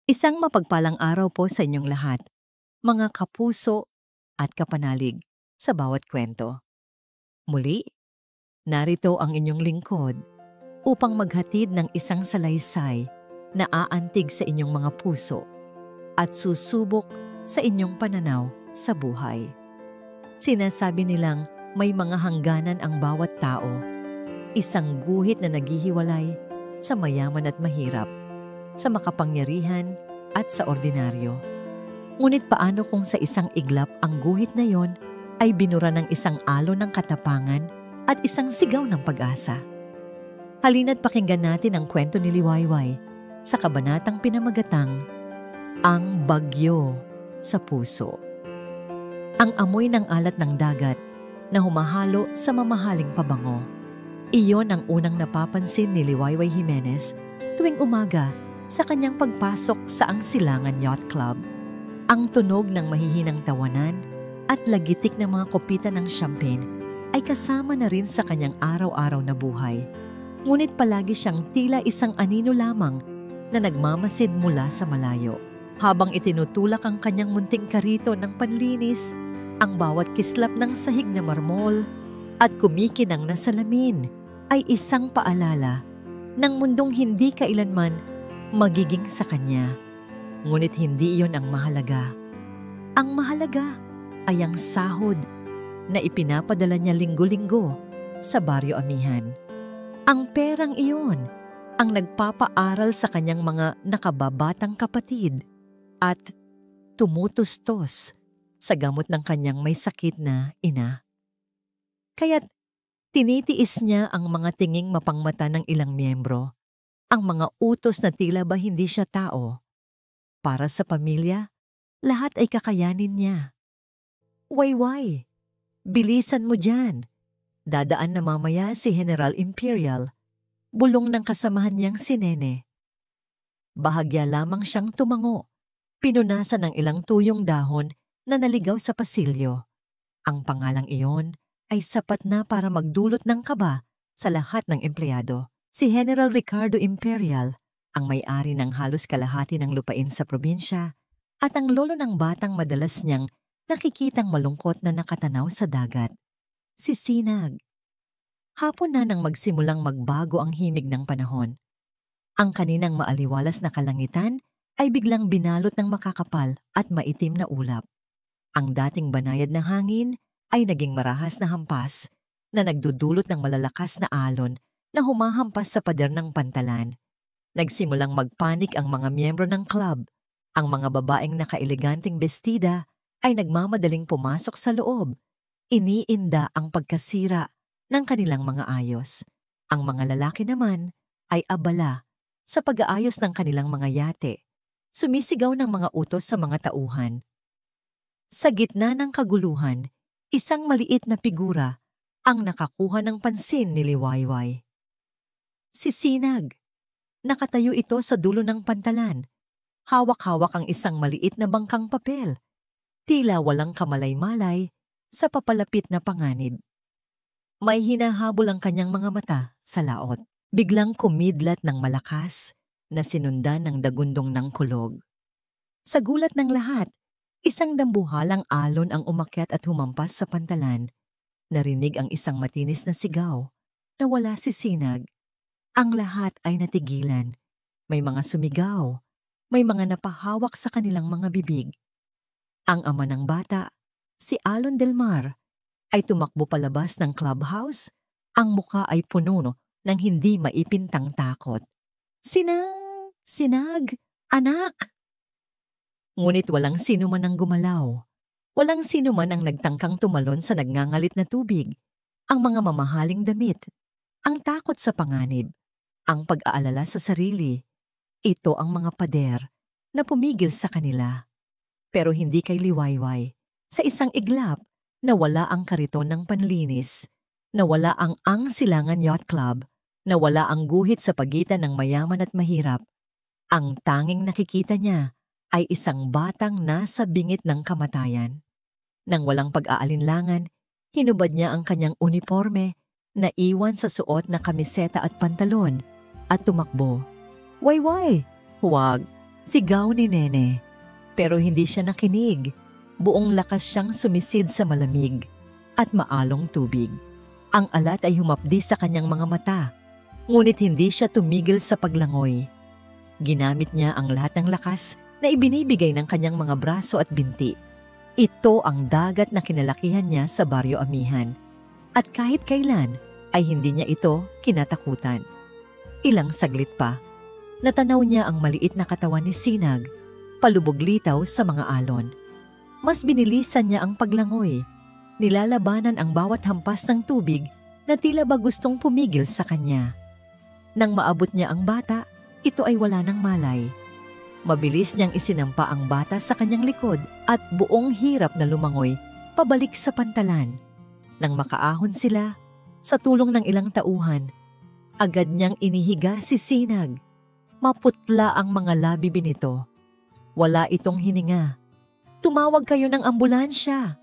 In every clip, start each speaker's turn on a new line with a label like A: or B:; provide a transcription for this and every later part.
A: Isang mapagpalang araw po sa inyong lahat, mga kapuso at kapanalig sa bawat kwento. Muli, narito ang inyong lingkod upang maghatid ng isang salaysay na aantig sa inyong mga puso at susubok sa inyong pananaw sa buhay. Sinasabi nilang may mga hangganan ang bawat tao, isang guhit na naghihiwalay sa mayaman at mahirap, sa makapangyarihan at sa ordinaryo. Ngunit paano kung sa isang iglap ang guhit na yon ay binura ng isang alon ng katapangan at isang sigaw ng pag-asa? Halina't pakinggan natin ang kwento ni Liwayway sa kabanatang pinamagatang Ang Bagyo sa Puso. Ang amoy ng alat ng dagat na humahalo sa mamahaling pabango. Iyon ang unang napapansin ni Liwayway Jimenez tuwing umaga sa kanyang pagpasok sa Ang Silangan Yacht Club. Ang tunog ng mahihinang tawanan at lagitik ng mga kopita ng champagne ay kasama na rin sa kanyang araw-araw na buhay. Ngunit palagi siyang tila isang anino lamang na nagmamasid mula sa malayo. Habang itinutulak ang kanyang munting karito ng panlinis, ang bawat kislap ng sahig na marmol at kumikinang na salamin ay isang paalala ng mundong hindi kailanman magiging sa kanya. Ngunit hindi iyon ang mahalaga. Ang mahalaga ay ang sahod na ipinapadala niya linggo-linggo sa Baryo Amihan. Ang perang iyon ang nagpapaaral sa kanyang mga nakababatang kapatid at tumutustos sa gamot ng kanyang may sakit na ina. Kaya't tinitiis niya ang mga tinging mapangmata ng ilang miyembro, ang mga utos na tila ba hindi siya tao. Para sa pamilya, lahat ay kakayanin niya. Wayway, bilisan mo dyan. Dadaan na mamaya si General Imperial, bulong ng kasamahan niyang si Nene. Bahagya lamang siyang tumango, pinunasan ng ilang tuyong dahon na naligaw sa pasilyo. Ang pangalang iyon ay sapat na para magdulot ng kaba sa lahat ng empleyado. Si General Ricardo Imperial, ang may-ari ng halos kalahati ng lupain sa probinsya, at ang lolo ng batang madalas niyang nakikitang malungkot na nakatanaw sa dagat. Si Sinag. Hapon na nang magsimulang magbago ang himig ng panahon. Ang kaninang maaliwalas na kalangitan ay biglang binalot ng makakapal at maitim na ulap. Ang dating banayad na hangin ay naging marahas na hampas na nagdudulot ng malalakas na alon na humahampas sa pader ng pantalan. Nagsimulang magpanik ang mga miyembro ng club. Ang mga babaeng nakaeleganting bestida ay nagmamadaling pumasok sa loob. Iniinda ang pagkasira ng kanilang mga ayos. Ang mga lalaki naman ay abala sa pag-aayos ng kanilang mga yate. Sumisigaw ng mga utos sa mga tauhan. Sa gitna ng kaguluhan, isang maliit na figura ang nakakuha ng pansin ni Liwayway. Si Sinag. Nakatayo ito sa dulo ng pantalan. Hawak-hawak ang isang maliit na bangkang papel. Tila walang kamalay-malay sa papalapit na panganib. May hinahabol ang kanyang mga mata sa laot. Biglang kumidlat ng malakas na sinundan ng dagundong ng kulog. Sa gulat ng lahat, isang dambuhalang alon ang umakyat at humampas sa pantalan. Narinig ang isang matinis na sigaw na wala si Sinag. Ang lahat ay natigilan. May mga sumigaw, may mga napahawak sa kanilang mga bibig. Ang ama ng bata, si Alon Del Mar, ay tumakbo palabas ng clubhouse. Ang muka ay puno ng hindi maipintang takot. Sinag! Sinag! Anak! Ngunit walang sino man ang gumalaw. Walang sino man ang nagtangkang tumalon sa nagngangalit na tubig. Ang mga mamahaling damit, ang takot sa panganib, ang pag-aalala sa sarili. Ito ang mga pader na pumigil sa kanila. Pero hindi kay Liwayway. Sa isang iglap, nawala ang kariton ng panlinis, nawala ang Silangan Yacht Club, nawala ang guhit sa pagitan ng mayaman at mahirap. Ang tanging nakikita niya ay isang batang nasa bingit ng kamatayan. Nang walang pag-aalinlangan, hinubad niya ang kanyang uniforme, naiwan sa suot na kamiseta at pantalon, at tumakbo. Wayway! Huwag! Sigaw ni Nene. Pero hindi siya nakinig. Buong lakas siyang sumisid sa malamig at maalong tubig. Ang alat ay humapdi sa kanyang mga mata, ngunit hindi siya tumigil sa paglangoy. Ginamit niya ang lahat ng lakas na ibinibigay ng kanyang mga braso at binti. Ito ang dagat na kinalakihan niya sa Baryo Amihan. At kahit kailan ay hindi niya ito kinatakutan. Ilang saglit pa, natanaw niya ang maliit na katawan ni Sinag, palubog-litaw sa mga alon. Mas binilisan niya ang paglangoy. Nilalabanan ang bawat hampas ng tubig na tila ba gustong pumigil sa kanya. Nang maabot niya ang bata, ito ay wala ng malay. Mabilis niyang isinampa ang bata sa kanyang likod at buong hirap na lumangoy pabalik sa pantalan. Nang makaahon sila, sa tulong ng ilang tauhan, agad niyang inihiga si Sinag. Maputla ang mga labi nito. Wala itong hininga. "Tumawag kayo ng ambulansya!"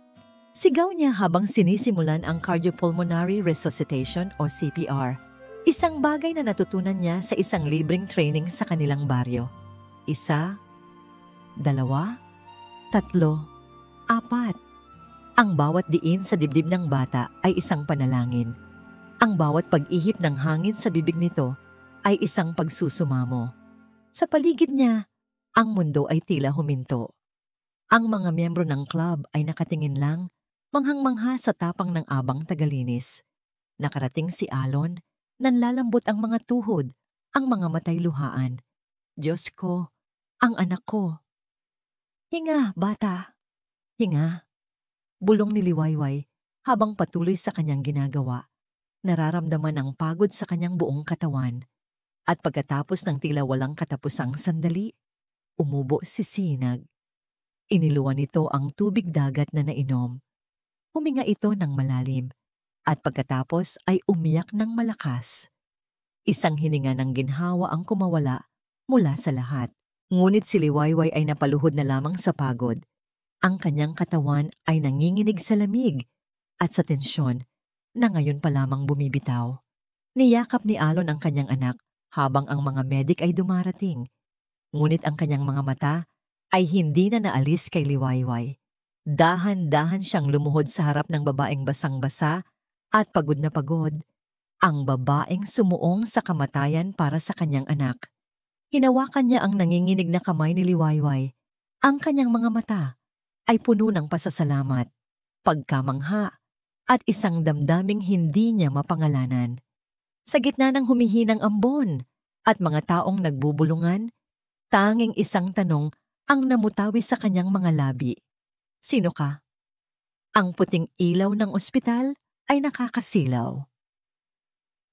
A: Sigaw niya habang sinisimulan ang cardiopulmonary resuscitation o CPR. Isang bagay na natutunan niya sa isang libreng training sa kanilang baryo. 1, 2, 3, 4. Ang bawat diin sa dibdib ng bata ay isang panalangin. Ang bawat pag-ihip ng hangin sa bibig nito ay isang pagsusumamo. Sa paligid niya, ang mundo ay tila huminto. Ang mga miyembro ng club ay nakatingin lang, manghang-mangha sa tapang ng abang tagalinis. Nakarating si Alon, nanlalambot ang mga tuhod, ang mga matay luhaan. "Diyos ko, ang anak ko." "Hinga, bata. Hinga." Bulong ni Liwayway habang patuloy sa kanyang ginagawa. Nararamdaman ang pagod sa kanyang buong katawan. At pagkatapos ng tila walang katapusang sandali, umubo si Sinag. Iniluwan nito ang tubig dagat na nainom. Huminga ito ng malalim at pagkatapos ay umiyak ng malakas. Isang hininga ng ginhawa ang kumawala mula sa lahat. Ngunit si Liwayway ay napaluhod na lamang sa pagod. Ang kanyang katawan ay nanginginig sa lamig at sa tensyon na ngayon pa lamang bumibitaw. Niyakap ni Alon ang kanyang anak habang ang mga medik ay dumarating. Ngunit ang kanyang mga mata ay hindi na naalis kay Liwayway. Dahan-dahan siyang lumuhod sa harap ng babaeng basang-basa at pagod na pagod. Ang babaeng sumuong sa kamatayan para sa kanyang anak. Hinawakan niya ang nanginginig na kamay ni Liwayway. Ang kanyang mga mata ay puno ng pasasalamat, pagkamangha, at isang damdaming hindi niya mapangalanan. Sa gitna ng humihinang ambon at mga taong nagbubulungan, tanging isang tanong ang namutawi sa kanyang mga labi. "Sino ka?" Ang puting ilaw ng ospital ay nakakasilaw.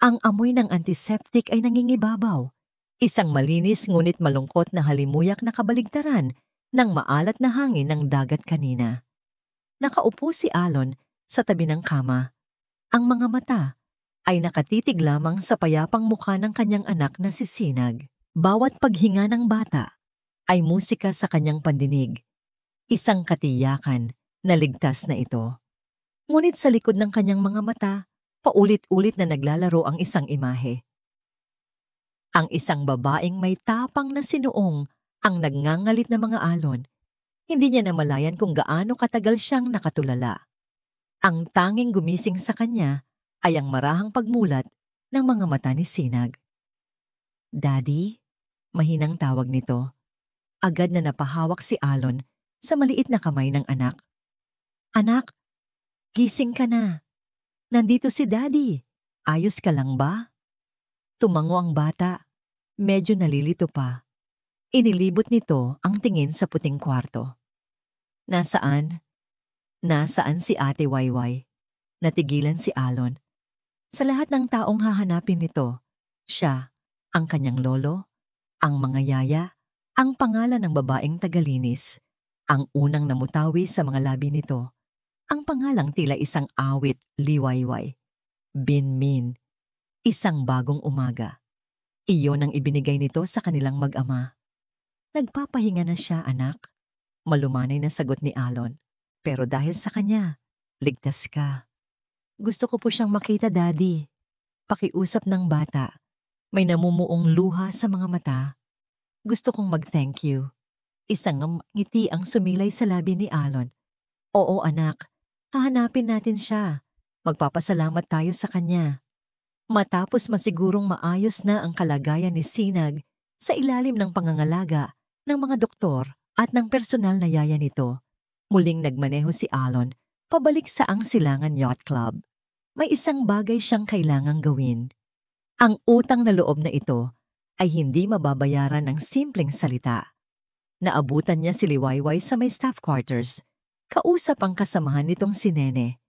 A: Ang amoy ng antiseptic ay nangingibabaw. Isang malinis ngunit malungkot na halimuyak na kabaligtaran ng maalat na hangin ng dagat kanina. Nakaupo si Alon sa tabi ng kama. Ang mga mata ay nakatitig lamang sa payapang mukha ng kanyang anak na si Sinag. Bawat paghinga ng bata ay musika sa kanyang pandinig. Isang katiyakan na ligtas na ito. Ngunit sa likod ng kanyang mga mata, paulit-ulit na naglalaro ang isang imahe. Ang isang babaeng may tapang na sinuong ang nagngangalit na mga alon. Hindi niya namalayan kung gaano katagal siyang nakatulala. Ang tanging gumising sa kanya ay ang marahang pagmulat ng mga mata ni Sinag. "Daddy?" Mahinang tawag nito. Agad na napahawak si Alon sa maliit na kamay ng anak. "Anak, gising ka na. Nandito si Daddy. Ayos ka lang ba?" Tumango ang bata. Medyo nalilito pa. Inilibot nito ang tingin sa puting kwarto. "Nasaan? Nasaan si Ate Wayway?" Natigilan si Alon. Sa lahat ng taong hahanapin nito, siya, ang kanyang lolo, ang mga yaya, ang pangalan ng babaeng tagalinis, ang unang namutawi sa mga labi nito, ang pangalang tila isang awit, Liwayway. Binmin, isang bagong umaga. Iyon ang ibinigay nito sa kanilang mag-ama. "Nagpapahinga na siya, anak." Malumanay na sagot ni Alon. "Pero dahil sa kanya, ligtas ka." "Gusto ko po siyang makita, Daddy." Pakiusap ng bata. May namumuong luha sa mga mata. Gusto kong mag-thank you. Isang ngiti ang sumilay sa labi ni Alon. Oo anak, hahanapin natin siya. Magpapasalamat tayo sa kanya. Matapos masigurong maayos na ang kalagayan ni Sinag sa ilalim ng pangangalaga ng mga doktor at ng personal na yaya nito, muling nagmaneho si Alon pabalik sa Ang Silangan Yacht Club. May isang bagay siyang kailangang gawin. Ang utang na loob na ito ay hindi mababayaran ng simpleng salita. Naabutan niya si Liwayway sa may staff quarters. Kausap ang kasamahan nitong si Nene.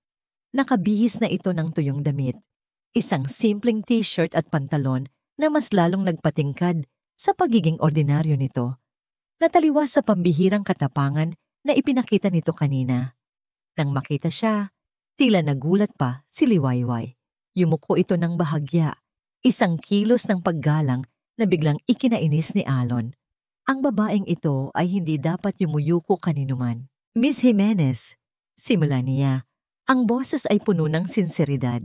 A: Nakabihis na ito ng tuyong damit. Isang simpleng t-shirt at pantalon na mas lalong nagpatingkad sa pagiging ordinaryo nito. Nataliwas sa pambihirang katapangan na ipinakita nito kanina. Nang makita siya, tila nagulat pa si Liwayway. Yumuko ito ng bahagya. Isang kilos ng paggalang na biglang ikinainis ni Alon. Ang babaeng ito ay hindi dapat yumuyuko kaninuman. Miss Jimenez, simula niya, ang boses ay puno ng sinseridad.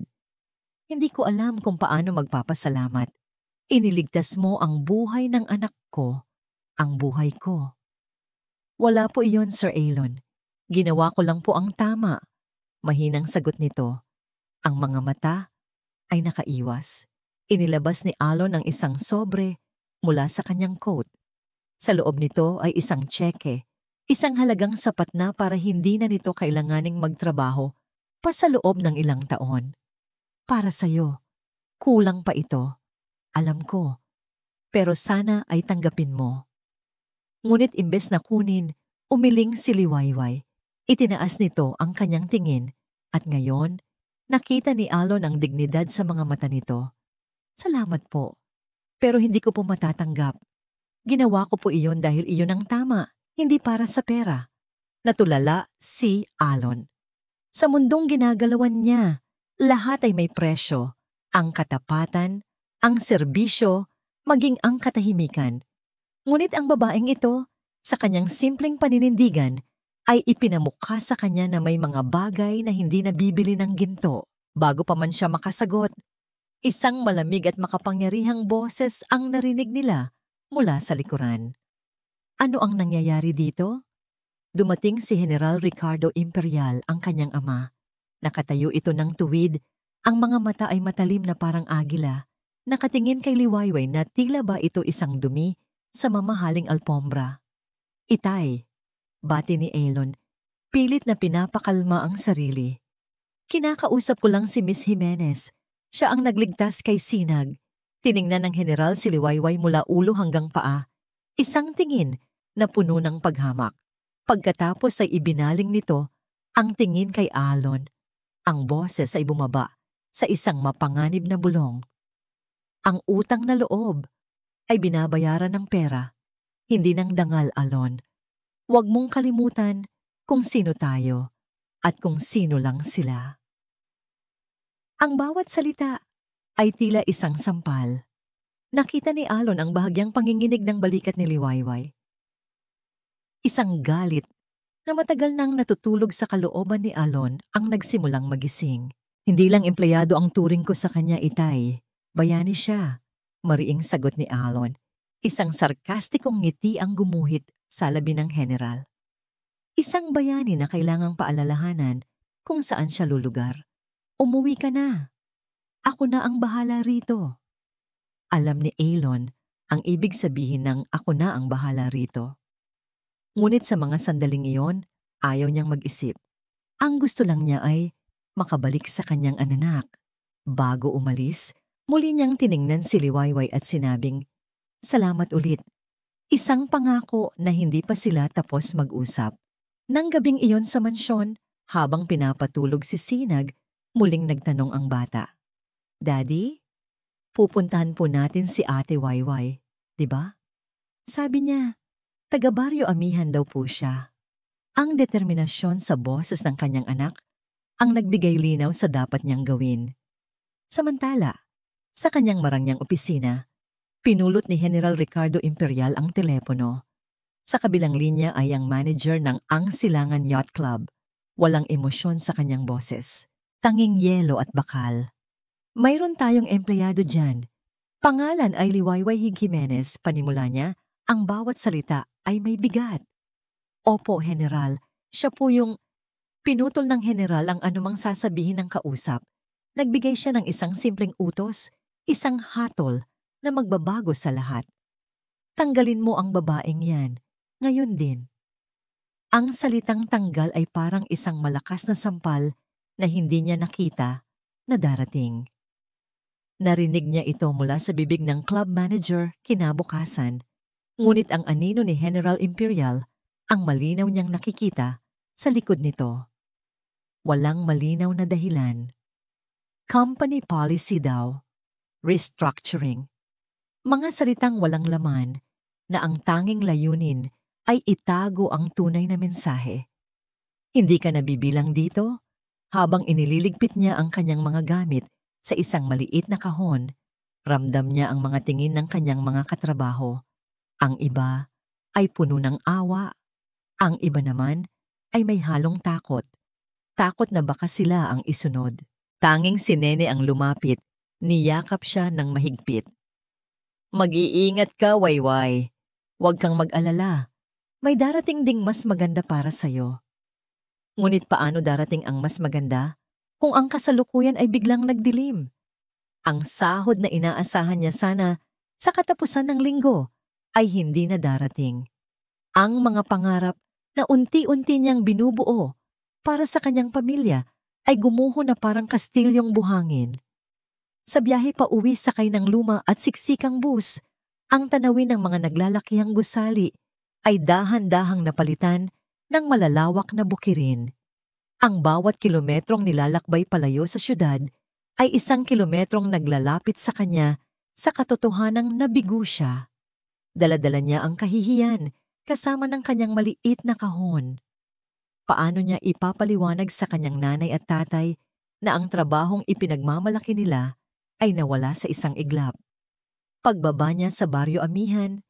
A: Hindi ko alam kung paano magpapasalamat. Iniligtas mo ang buhay ng anak ko, ang buhay ko. Wala po iyon, Sir Alon. Ginawa ko lang po ang tama. Mahinang sagot nito. Ang mga mata ay nakaiwas. Inilabas ni Alon ang isang sobre mula sa kanyang coat. Sa loob nito ay isang tseke, isang halagang sapat na para hindi na nito kailanganing magtrabaho pa sa loob ng ilang taon. Para sa'yo, kulang pa ito. Alam ko, pero sana ay tanggapin mo. Ngunit imbes na kunin, umiling si Liwayway. Itinaas nito ang kanyang tingin at ngayon, nakita ni Alon ang dignidad sa mga mata nito. Salamat po, pero hindi ko po matatanggap. Ginawa ko po iyon dahil iyon ang tama, hindi para sa pera. Natulala si Alon. Sa mundong ginagalawan niya, lahat ay may presyo. Ang katapatan, ang serbisyo, maging ang katahimikan. Ngunit ang babaeng ito, sa kanyang simpleng paninindigan, ay ipinamukha sa kanya na may mga bagay na hindi nabibili ng ginto. Bago pa man siya makasagot, isang malamig at makapangyarihang boses ang narinig nila mula sa likuran. Ano ang nangyayari dito? Dumating si General Ricardo Imperial, ang kanyang ama. Nakatayo ito ng tuwid, ang mga mata ay matalim na parang agila. Nakatingin kay Liwayway na tila ba ito isang dumi sa mamahaling alpombra. Itay, bati ni Alon, pilit na pinapakalma ang sarili. Kinakausap ko lang si Miss Jimenez. Siya ang nagligtas kay Sinag. Tiningnan ng general si Liwayway mula ulo hanggang paa. Isang tingin na puno ng paghamak. Pagkatapos ay ibinaling nito ang tingin kay Alon. Ang boses ay bumaba sa isang mapanganib na bulong. Ang utang na loob ay binabayaran ng pera, hindi ng dangal, Alon. Huwag mong kalimutan kung sino tayo at kung sino lang sila. Ang bawat salita ay tila isang sampal. Nakita ni Alon ang bahagyang panginginig ng balikat ni Liwayway. Isang galit na matagal nang natutulog sa kalooban ni Alon ang nagsimulang magising. Hindi lang empleyado ang turing ko sa kanya, Itay. Bayani siya, mariing sagot ni Alon. Isang sarkastikong ngiti ang gumuhit sa labi ng general. Isang bayani na kailangang paalalahanan kung saan siya lulugar. Umuwi ka na. Ako na ang bahala rito. Alam ni Alon ang ibig sabihin ng ako na ang bahala rito. Ngunit sa mga sandaling iyon, ayaw niyang mag-isip. Ang gusto lang niya ay makabalik sa kanyang anak. Bago umalis, muli niyang tiningnan si Liwayway at sinabing, "Salamat ulit." Isang pangako na hindi pa sila tapos mag-usap. Nang gabing iyon sa mansyon, habang pinapatulog si Sinag, muling nagtanong ang bata. "Daddy, pupuntahan po natin si Ate Wayway, di ba?" Sabi niya, taga-baryo Amihan daw po siya. Ang determinasyon sa boses ng kanyang anak ang nagbigay linaw sa dapat niyang gawin. Samantala, sa kanyang marangyang opisina, pinulot ni General Ricardo Imperial ang telepono. Sa kabilang linya ay ang manager ng Ang Silangan Yacht Club. Walang emosyon sa kanyang boses. Tanging yelo at bakal. "Mayroon tayong empleyado dyan. Pangalan ay Liwayway Jimenez," panimula niya Ang bawat salita ay may bigat. Opo, General. Siya po yung pinutol ng General ang anumang sasabihin ng kausap. Nagbigay siya ng isang simpleng utos, isang hatol na magbabago sa lahat. Tanggalin mo ang babaeng yan. Ngayon din. Ang salitang tanggal ay parang isang malakas na sampal na hindi niya nakita na darating. Narinig niya ito mula sa bibig ng club manager kinabukasan, ngunit ang anino ni General Imperial ang malinaw niyang nakikita sa likod nito. Walang malinaw na dahilan. Company policy daw. Restructuring. Mga salitang walang laman na ang tanging layunin ay itago ang tunay na mensahe. Hindi ka nabibilang dito? Habang inililigpit niya ang kanyang mga gamit sa isang maliit na kahon, ramdam niya ang mga tingin ng kanyang mga katrabaho. Ang iba ay puno ng awa. Ang iba naman ay may halong takot. Takot na baka sila ang isunod. Tanging si Nene ang lumapit. Niyakap siya ng mahigpit. Mag-iingat ka, Wayway. Huwag kang mag-alala. May darating ding mas maganda para sa'yo. Ngunit paano darating ang mas maganda kung ang kasalukuyan ay biglang nagdilim? Ang sahod na inaasahan niya sana sa katapusan ng linggo ay hindi na darating. Ang mga pangarap na unti-unti niyang binubuo para sa kanyang pamilya ay gumuho na parang kastilyong buhangin. Sa biyahe pa uwi sakay ng luma at siksikang bus, ang tanawin ng mga naglalakihang gusali ay dahan-dahang napalitan ng malalawak na bukirin. Ang bawat kilometrong nilalakbay palayo sa syudad ay isang kilometrong naglalapit sa kanya sa katotohanang nabigo siya. Dala-dala niya ang kahihiyan kasama ng kanyang maliit na kahon. Paano niya ipapaliwanag sa kanyang nanay at tatay na ang trabahong ipinagmamalaki nila ay nawala sa isang iglap? Pagbaba niya sa Baryo Amihan,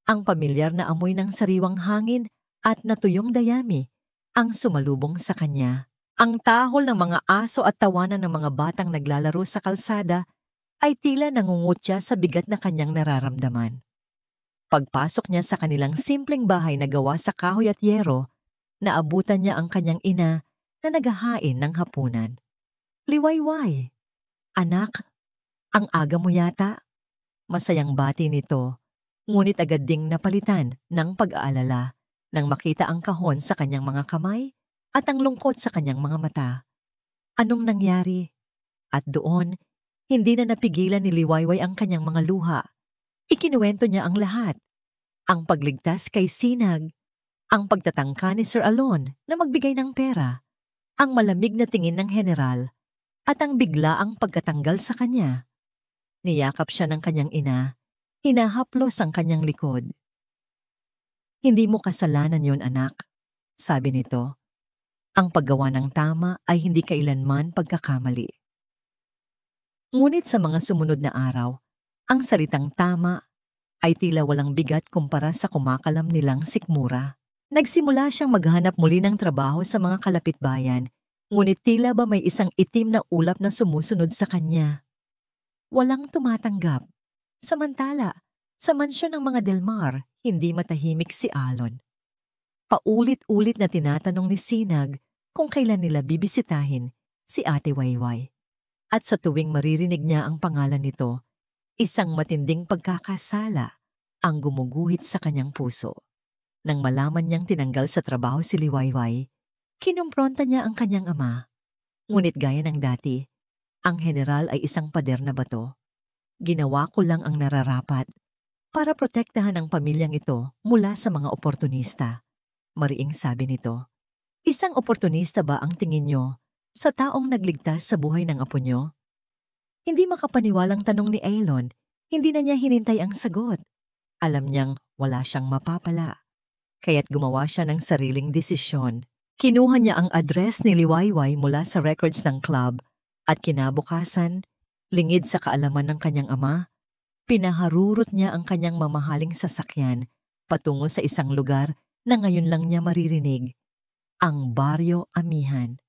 A: ang pamilyar na amoy ng sariwang hangin at natuyong dayami ang sumalubong sa kanya. Ang tahol ng mga aso at tawanan ng mga batang naglalaro sa kalsada ay tila nangungutya sa bigat na kanyang nararamdaman. Pagpasok niya sa kanilang simpleng bahay na gawa sa kahoy at yero, naabutan niya ang kanyang ina na naghahain ng hapunan. Liwayway, anak, ang aga mo yata. Masayang bati nito, ngunit agad ding napalitan ng pag-aalala nang makita ang kahon sa kanyang mga kamay at ang lungkot sa kanyang mga mata. Anong nangyari? At doon, hindi na napigilan ni Liwayway ang kanyang mga luha. Ikinuwento niya ang lahat. Ang pagligtas kay Sinag, ang pagtatangka ni Sir Alon na magbigay ng pera, ang malamig na tingin ng General, at ang biglaang pagkatanggal sa kanya. Niyakap siya ng kanyang ina, hinahaplos ang kanyang likod. Hindi mo kasalanan yon, anak, sabi nito. Ang paggawa ng tama ay hindi kailanman pagkakamali. Ngunit sa mga sumunod na araw, ang salitang tama ay tila walang bigat kumpara sa kumakalam nilang sikmura. Nagsimula siyang maghanap muli ng trabaho sa mga kalapitbayan, ngunit tila ba may isang itim na ulap na sumusunod sa kanya. Walang tumatanggap. Samantala, sa mansyon ng mga Delmar, hindi matahimik si Alon. Paulit-ulit na tinatanong ni Sinag kung kailan nila bibisitahin si Ate Wayway. At sa tuwing maririnig niya ang pangalan nito, isang matinding pagkakasala ang gumuguhit sa kanyang puso. Nang malaman niyang tinanggal sa trabaho si Liwayway, kinumpronta niya ang kanyang ama. Ngunit gaya ng dati, ang General ay isang pader na bato. Ginawa ko lang ang nararapat para protektahan ang pamilyang ito mula sa mga oportunista. Mariing sabi nito, isang oportunista ba ang tingin niyo sa taong nagligtas sa buhay ng apo niyo? Hindi makapaniwalang tanong ni Aelon, hindi na niya hinintay ang sagot. Alam niyang wala siyang mapapala. Kaya't gumawa siya ng sariling desisyon. Kinuha niya ang address ni Liwayway mula sa records ng club at kinabukasan, lingid sa kaalaman ng kanyang ama, pinaharurot niya ang kanyang mamahaling sasakyan patungo sa isang lugar na ngayon lang niya maririnig, ang Baryo Amihan.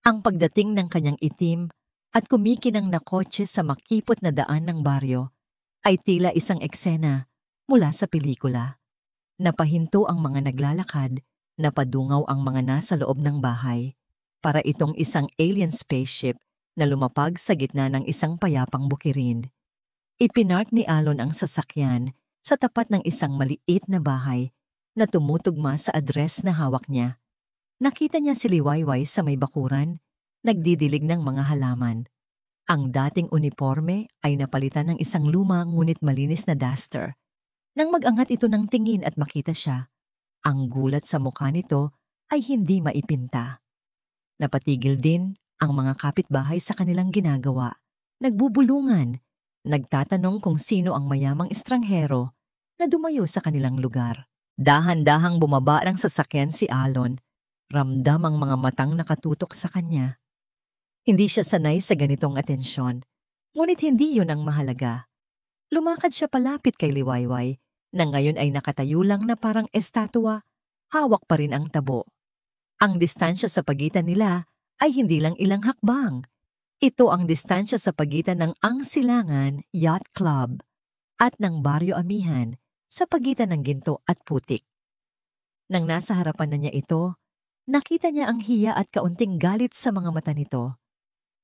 A: Ang pagdating ng kanyang itim at kumikinang na kotse sa makipot na daan ng baryo ay tila isang eksena mula sa pelikula. Napahinto ang mga naglalakad, napadungaw ang mga nasa loob ng bahay. Para itong isang alien spaceship na lumapag sa gitna ng isang payapang bukirin. Ipinark ni Alon ang sasakyan sa tapat ng isang maliit na bahay na tumutugma sa address na hawak niya. Nakita niya si Liwayway sa may bakuran, nagdidilig ng mga halaman. Ang dating uniforme ay napalitan ng isang luma ngunit malinis na duster. Nang mag-angat ito ng tingin at makita siya, ang gulat sa mukha nito ay hindi maipinta. Napatigil din ang mga kapitbahay sa kanilang ginagawa. Nagbubulungan, nagtatanong kung sino ang mayamang estranghero na dumayo sa kanilang lugar. Dahan-dahang bumaba ng sasakyan si Alon. Ramdam ang mga matang nakatutok sa kanya. Hindi siya sanay sa ganitong atensyon, ngunit hindi yun ang mahalaga. Lumakad siya palapit kay Liwayway na ngayon ay nakatayo lang na parang estatwa, hawak pa rin ang tabo. Ang distansya sa pagitan nila ay hindi lang ilang hakbang. Ito ang distansya sa pagitan ng Angsilangan Yacht Club at ng Baryo Amihan sa pagitan ng Ginto at Putik. Nang nasa harapan na niya ito, nakita niya ang hiya at kaunting galit sa mga mata nito.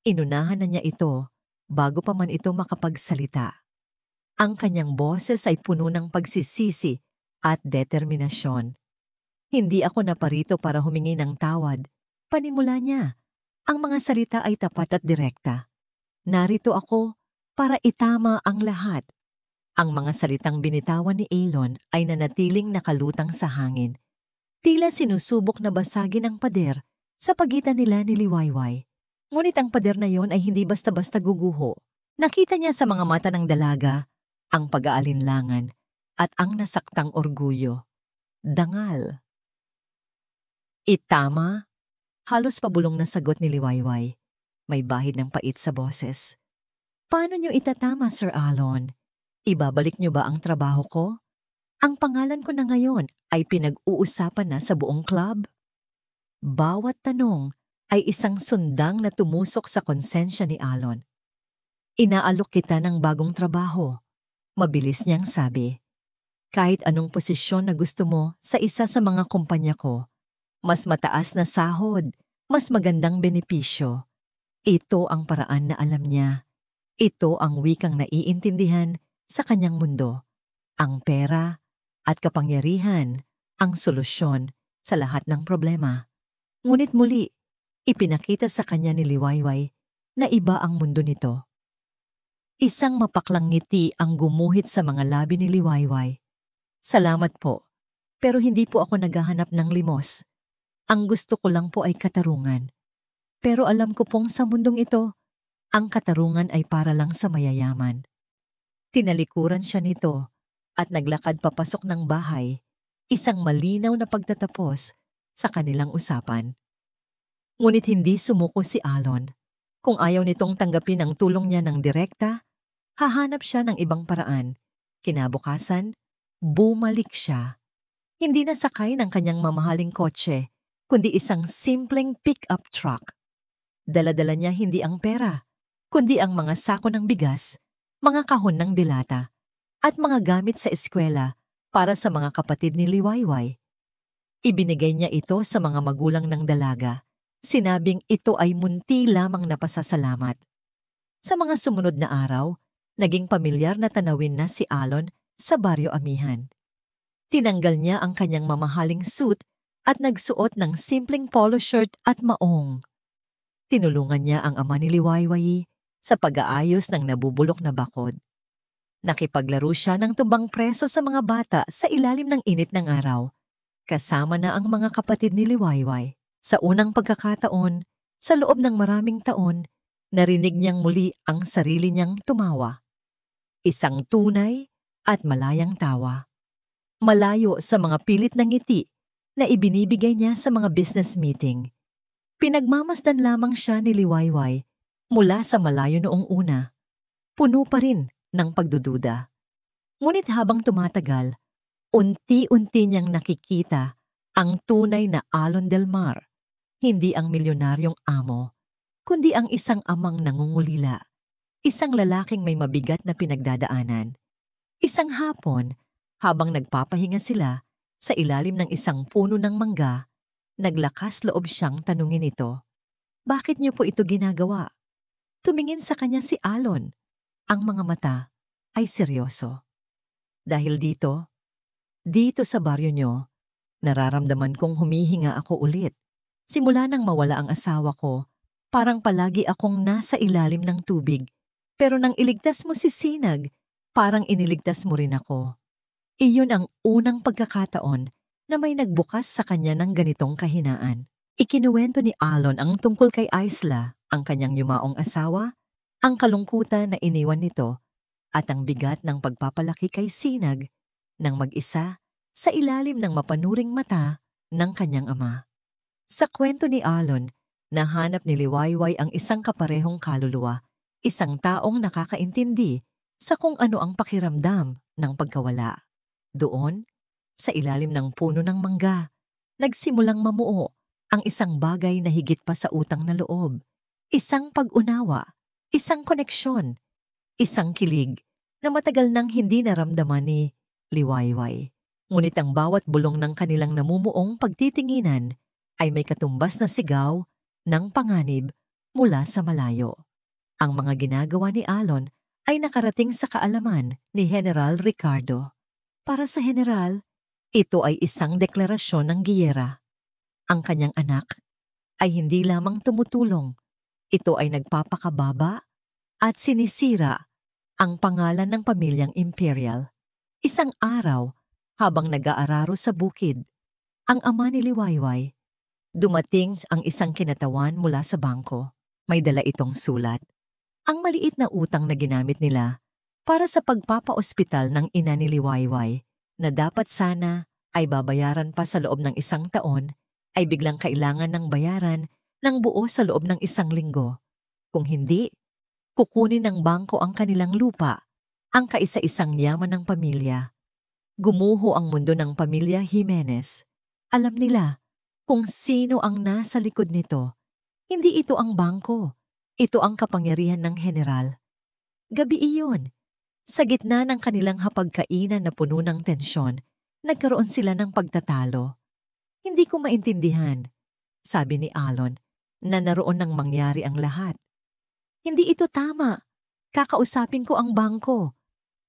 A: Inunahan na niya ito bago pa man ito makapagsalita. Ang kanyang boses ay puno ng pagsisisi at determinasyon. Hindi ako naparito para humingi ng tawad. Panimula niya. Ang mga salita ay tapat at direkta. Narito ako para itama ang lahat. Ang mga salitang binitawan ni Alon ay nanatiling nakalutang sa hangin. Tila sinusubok na basagin ang pader sa pagitan nila ni Liwayway. Ngunit ang pader na yon ay hindi basta-basta guguho. Nakita niya sa mga mata ng dalaga ang pag-aalinlangan at ang nasaktang orgulyo. Dangal. Itama? Halos pabulong na sagot ni Liwayway. May bahid ng pait sa boses. Paano niyo itatama, Sir Alon? Ibabalik niyo ba ang trabaho ko? Ang pangalan ko na ngayon ay pinag-uusapan na sa buong club. Bawat tanong ay isang sundang na tumusok sa konsensya ni Alon. Inaalok kita ng bagong trabaho. Mabilis niyang sabi. Kahit anong posisyon na gusto mo sa isa sa mga kumpanya ko, mas mataas na sahod, mas magandang benepisyo. Ito ang paraan na alam niya. Ito ang wikang naiintindihan sa kanyang mundo. Ang pera at kapangyarihan ang solusyon sa lahat ng problema. Ngunit muli, ipinakita sa kanya ni Liwayway na iba ang mundo nito. Isang mapaklang ngiti ang gumuhit sa mga labi ni Liwayway. Salamat po, pero hindi po ako naghahanap ng limos. Ang gusto ko lang po ay katarungan. Pero alam ko pong sa mundong ito, ang katarungan ay para lang sa mayayaman. Tinalikuran siya nito at naglakad papasok ng bahay, isang malinaw na pagtatapos sa kanilang usapan. Ngunit hindi sumuko si Alon. Kung ayaw nitong tanggapin ang tulong niya ng direkta, hahanap siya ng ibang paraan. Kinabukasan, bumalik siya. Hindi na sakay ng kanyang mamahaling kotse, kundi isang simpleng pick-up truck. Dala-dala niya hindi ang pera, kundi ang mga sako ng bigas, mga kahon ng dilata, at mga gamit sa eskwela para sa mga kapatid ni Liwayway. Ibinigay niya ito sa mga magulang ng dalaga. Sinabing ito ay munti lamang na pasasalamat. Sa mga sumunod na araw, naging pamilyar na tanawin na si Alon sa Baryo Amihan. Tinanggal niya ang kanyang mamahaling suit at nagsuot ng simpleng polo shirt at maong. Tinulungan niya ang ama ni Liwayway sa pag-aayos ng nabubulok na bakod. Nakipaglaro siya ng tumbang preso sa mga bata sa ilalim ng init ng araw, kasama na ang mga kapatid ni Liwayway. Sa unang pagkakataon, sa loob ng maraming taon, narinig niyang muli ang sarili niyang tumawa. Isang tunay at malayang tawa. Malayo sa mga pilit na ngiti na ibinibigay niya sa mga business meeting. Pinagmamasdan lamang siya ni Liwayway mula sa malayo noong una. Puno pa rin ng pagdududa. Ngunit habang tumatagal, unti-unti niyang nakikita ang tunay na Alon Del Mar. Hindi ang milyonaryong amo, kundi ang isang amang nangungulila. Isang lalaking may mabigat na pinagdadaanan. Isang hapon, habang nagpapahinga sila, Sa ilalim ng isang puno ng mangga, naglakas loob siyang tanungin ito. Bakit niyo po ito ginagawa? Tumingin sa kanya si Alon. Ang mga mata ay seryoso. Dahil dito sa baryo niyo, nararamdaman kong humihinga ako ulit. Simula nang mawala ang asawa ko, parang palagi akong nasa ilalim ng tubig. Pero nang iligtas mo si Sinag, parang iniligtas mo rin ako. Iyon ang unang pagkakataon na may nagbukas sa kanya ng ganitong kahinaan. Ikinuwento ni Alon ang tungkol kay Isla, ang kanyang yumaong asawa, ang kalungkutan na iniwan nito, at ang bigat ng pagpapalaki kay Sinag ng mag-isa sa ilalim ng mapanuring mata ng kanyang ama. Sa kwento ni Alon, nahanap ni Liwayway ang isang kaparehong kaluluwa, isang taong nakakaintindi sa kung ano ang pakiramdam ng pagkawala. Doon, sa ilalim ng puno ng mangga, nagsimulang mamuo ang isang bagay na higit pa sa utang na loob, isang pag-unawa, isang koneksyon, isang kilig na matagal nang hindi naramdaman ni Liwayway. Ngunit ang bawat bulong ng kanilang namumuong pagtitinginan ay may katumbas na sigaw ng panganib mula sa malayo. Ang mga ginagawa ni Alon ay nakarating sa kaalaman ni General Ricardo. Para sa General, ito ay isang deklarasyon ng giyera. Ang kanyang anak ay hindi lamang tumutulong, ito ay nagpapakababa at sinisira ang pangalan ng pamilyang imperial. Isang araw, habang nag-aararo sa bukid, ang ama ni Liwayway, dumating ang isang kinatawan mula sa bangko. May dala itong sulat. Ang maliit na utang na ginamit nila para sa pagpapaospital ng ina ni Liwayway na dapat sana ay babayaran pa sa loob ng 1 taon ay biglang kailangan ng bayaran ng buo sa loob ng 1 linggo. Kung hindi, kukunin ng bangko ang kanilang lupa, ang kaisa-isang yaman ng pamilya. Gumuho ang mundo ng pamilya Jimenez. Alam nila kung sino ang nasa likod nito. Hindi ito ang bangko. Ito ang kapangyarihan ng general. Gabi iyon. Sa gitna ng kanilang hapagkainan na puno ng tensyon, nagkaroon sila ng pagtatalo. Hindi ko maintindihan, sabi ni Alon, na naroon nang mangyari ang lahat. Hindi ito tama. Kakausapin ko ang bangko.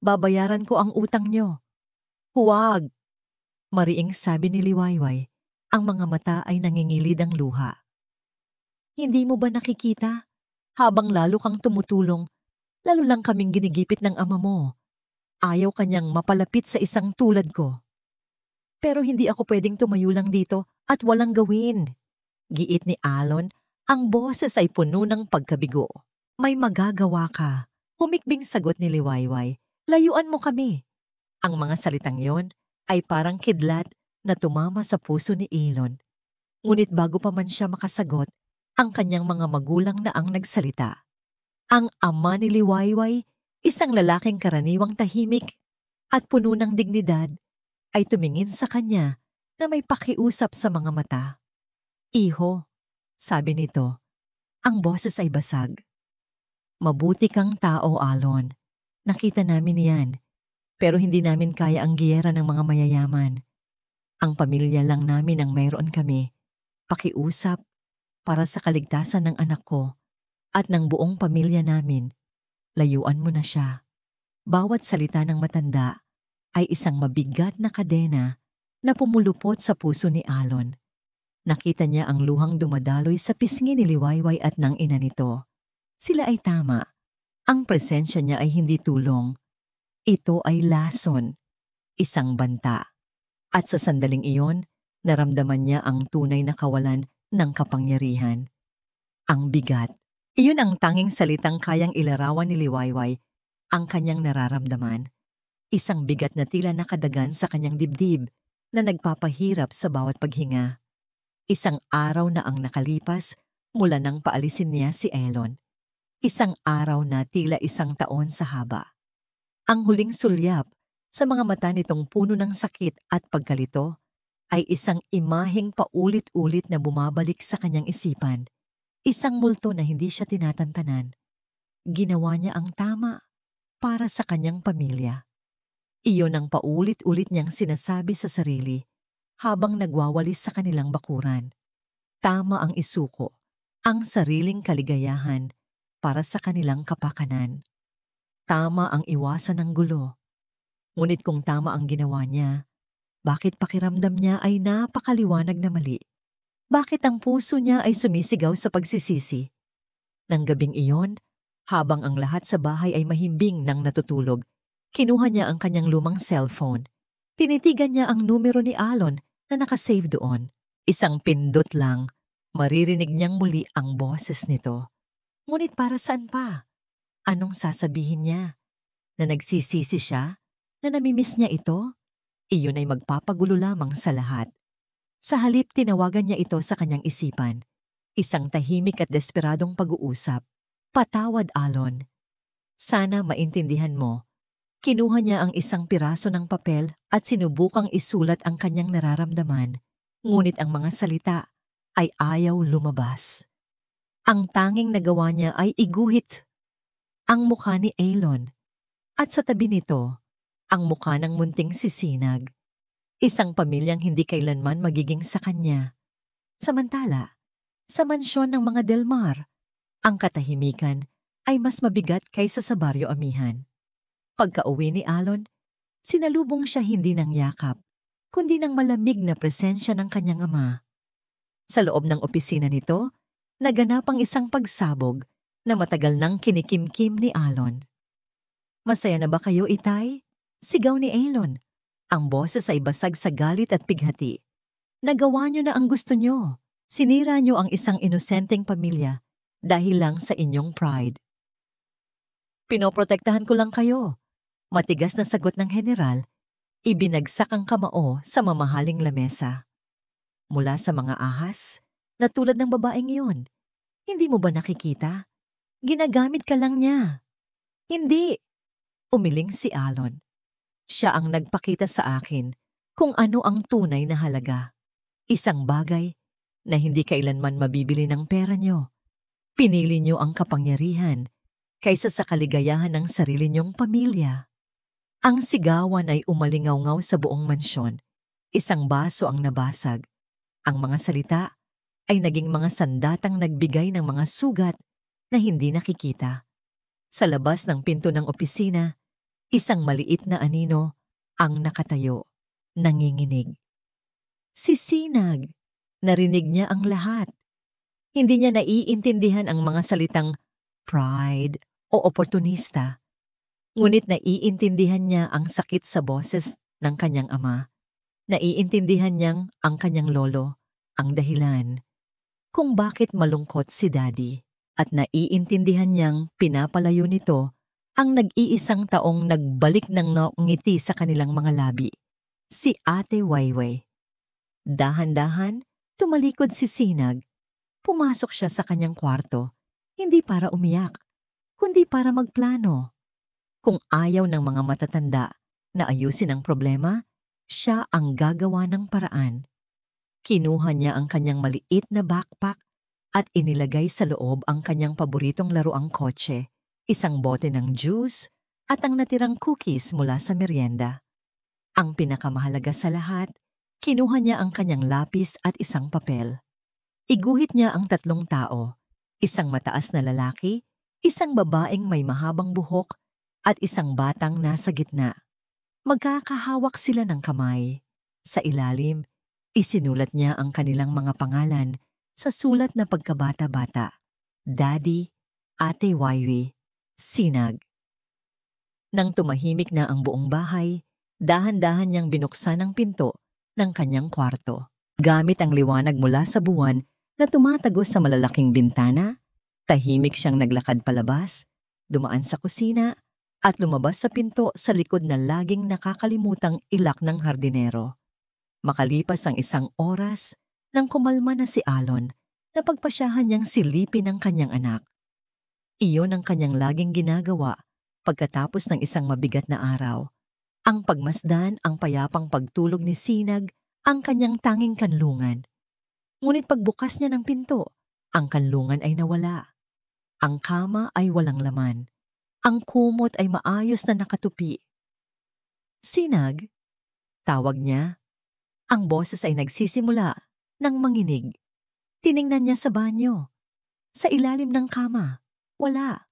A: Babayaran ko ang utang nyo. Huwag! Mariing sabi ni Liwayway, ang mga mata ay nangingilid ang luha. Hindi mo ba nakikita? Habang lalo kang tumutulong, lalo lang kaming ginigipit ng ama mo. Ayaw kanyang mapalapit sa isang tulad ko. Pero hindi ako pwedeng tumayo lang dito at walang gawin. Giit ni Alon, ang boses ay puno ng pagkabigo. May magagawa ka. Humikbing sagot ni Liwayway. Layuan mo kami. Ang mga salitang yon ay parang kidlat na tumama sa puso ni Elon. Ngunit bago pa man siya makasagot, ang kanyang mga magulang na ang nagsalita. Ang ama ni Liwayway, isang lalaking karaniwang tahimik at puno ng dignidad, ay tumingin sa kanya na may pakiusap sa mga mata. Iho, sabi nito, ang boses ay basag. Mabuti kang tao, Alon. Nakita namin yan. Pero hindi namin kaya ang giyera ng mga mayayaman. Ang pamilya lang namin ang mayroon kami. Pakiusap para sa kaligtasan ng anak ko at ng buong pamilya namin. Layuan mo na siya. Bawat salita ng matanda ay isang mabigat na kadena na pumulupot sa puso ni Alon. Nakita niya ang luhang dumadaloy sa pisngi ni Liwayway at ng ina nito. Sila ay tama. Ang presensya niya ay hindi tulong. Ito ay lason, isang banta. At sa sandaling iyon, naramdaman niya ang tunay na kawalan ng kapangyarihan. Ang bigat. Iyon ang tanging salitang kayang ilarawan ni Liwayway, ang kanyang nararamdaman. Isang bigat na tila nakadagan sa kanyang dibdib na nagpapahirap sa bawat paghinga. Isang araw na ang nakalipas mula nang paalisin niya si Elon. Isang araw na tila 1 taon sa haba. Ang huling sulyap sa mga mata nitong puno ng sakit at pagkalito ay isang imaheng paulit-ulit na bumabalik sa kanyang isipan. Isang multo na hindi siya tinatantanan. Ginawa niya ang tama para sa kanyang pamilya. Iyon ang paulit-ulit niyang sinasabi sa sarili. habang nagwawalis sa kanilang bakuran. Tama ang isuko, ang sariling kaligayahan para sa kanilang kapakanan. Tama ang iwasan ng gulo. Ngunit kung tama ang ginawa niya, bakit pakiramdam niya ay napakaliwanag na mali? Bakit ang puso niya ay sumisigaw sa pagsisisi? Nang gabing iyon, habang ang lahat sa bahay ay mahimbing nang natutulog, kinuha niya ang kanyang lumang cellphone. Tinitigan niya ang numero ni Alon na nakasave doon. Isang pindot lang, maririnig niyang muli ang boses nito. Ngunit para saan pa? Anong sasabihin niya? Na nagsisisi siya? Na namimiss niya ito? Iyon ay magpapagulo lamang sa lahat. Sa halip tinawagan niya ito sa kanyang isipan. Isang tahimik at desperadong pag-uusap. Patawad, Alon. Sana maintindihan mo. Kinuha niya ang isang piraso ng papel at sinubukang isulat ang kanyang nararamdaman. Ngunit ang mga salita ay ayaw lumabas. Ang tanging nagawa niya ay iguhit ang mukha ni Alon. At sa tabi nito, ang mukha ng munting sisinag. Isang pamilyang hindi kailanman magiging sa kanya. Samantala, sa mansyon ng mga Del Mar, ang katahimikan ay mas mabigat kaysa sa baryo amihan. Pagka-uwi ni Alon, sinalubong siya hindi ng yakap, kundi ng malamig na presensya ng kanyang ama. Sa loob ng opisina nito, naganap ang isang pagsabog na matagal nang kinikimkim ni Alon. Masaya na ba kayo, Itay? Sigaw ni Alon. Ang boses ay basag sa galit at pighati. Nagawa niyo na ang gusto niyo. Sinira niyo ang isang inosenteng pamilya dahil lang sa inyong pride. Pinoprotektahan ko lang kayo. Matigas na sagot ng general, ibinagsak ang kamao sa mamahaling lamesa. Mula sa mga ahas, na tulad ng babaeng iyon, hindi mo ba nakikita? Ginagamit ka lang niya. Hindi. Umiling si Alon. Siya ang nagpakita sa akin kung ano ang tunay na halaga. Isang bagay na hindi kailanman mabibili ng pera niyo. Pinili niyo ang kapangyarihan kaysa sa kaligayahan ng sarili niyong pamilya. Ang sigawan ay umalingaw-ngaw sa buong mansyon. Isang baso ang nabasag. Ang mga salita ay naging mga sandatang nagbigay ng mga sugat na hindi nakikita. Sa labas ng pinto ng opisina, isang maliit na anino ang nakatayo, nanginginig. Sisinag. Narinig niya ang lahat. Hindi niya naiintindihan ang mga salitang pride o oportunista. Ngunit naiintindihan niya ang sakit sa boses ng kanyang ama. Naiintindihan niyang ang kanyang lolo, ang dahilan kung bakit malungkot si Daddy. At naiintindihan niyang pinapalayo nito ang nag-iisang taong nagbalik ng ngiti sa kanilang mga labi, si Ate Wayway. Dahan-dahan, tumalikod si Sinag. Pumasok siya sa kanyang kwarto, hindi para umiyak, kundi para magplano. Kung ayaw ng mga matatanda na ayusin ang problema, siya ang gagawa ng paraan. Kinuha niya ang kanyang maliit na backpack at inilagay sa loob ang kanyang paboritong laruang kotse, isang bote ng juice at ang natirang cookies mula sa merienda. Ang pinakamahalaga sa lahat, kinuha niya ang kanyang lapis at isang papel. Iguhit niya ang 3 tao, isang mataas na lalaki, isang babaeng may mahabang buhok, at isang batang nasa gitna. Magkakahawak sila ng kamay. Sa ilalim, isinulat niya ang kanilang mga pangalan sa sulat na pagkabata-bata. Daddy, Ate Wayway, Sinag. Nang tumahimik na ang buong bahay, dahan-dahan niyang binuksan ang pinto ng kanyang kwarto. Gamit ang liwanag mula sa buwan na tumatagos sa malalaking bintana, tahimik siyang naglakad palabas, dumaan sa kusina, at lumabas sa pinto sa likod na laging nakakalimutang ilak ng hardinero. Makalipas ang 1 oras, nang kumalma na si Alon, napagpasyahan niyang silipin ang kanyang anak. Iyon ang kanyang laging ginagawa pagkatapos ng isang mabigat na araw. Ang pagmasdan ang payapang pagtulog ni Sinag ang kanyang tanging kanlungan. Ngunit pagbukas niya ng pinto, ang kanlungan ay nawala. Ang kama ay walang laman. Ang kumot ay maayos na nakatupi. Sinag, tawag niya. Ang boses ay nagsisimula ng manginig. Tiningnan niya sa banyo. Sa ilalim ng kama, wala.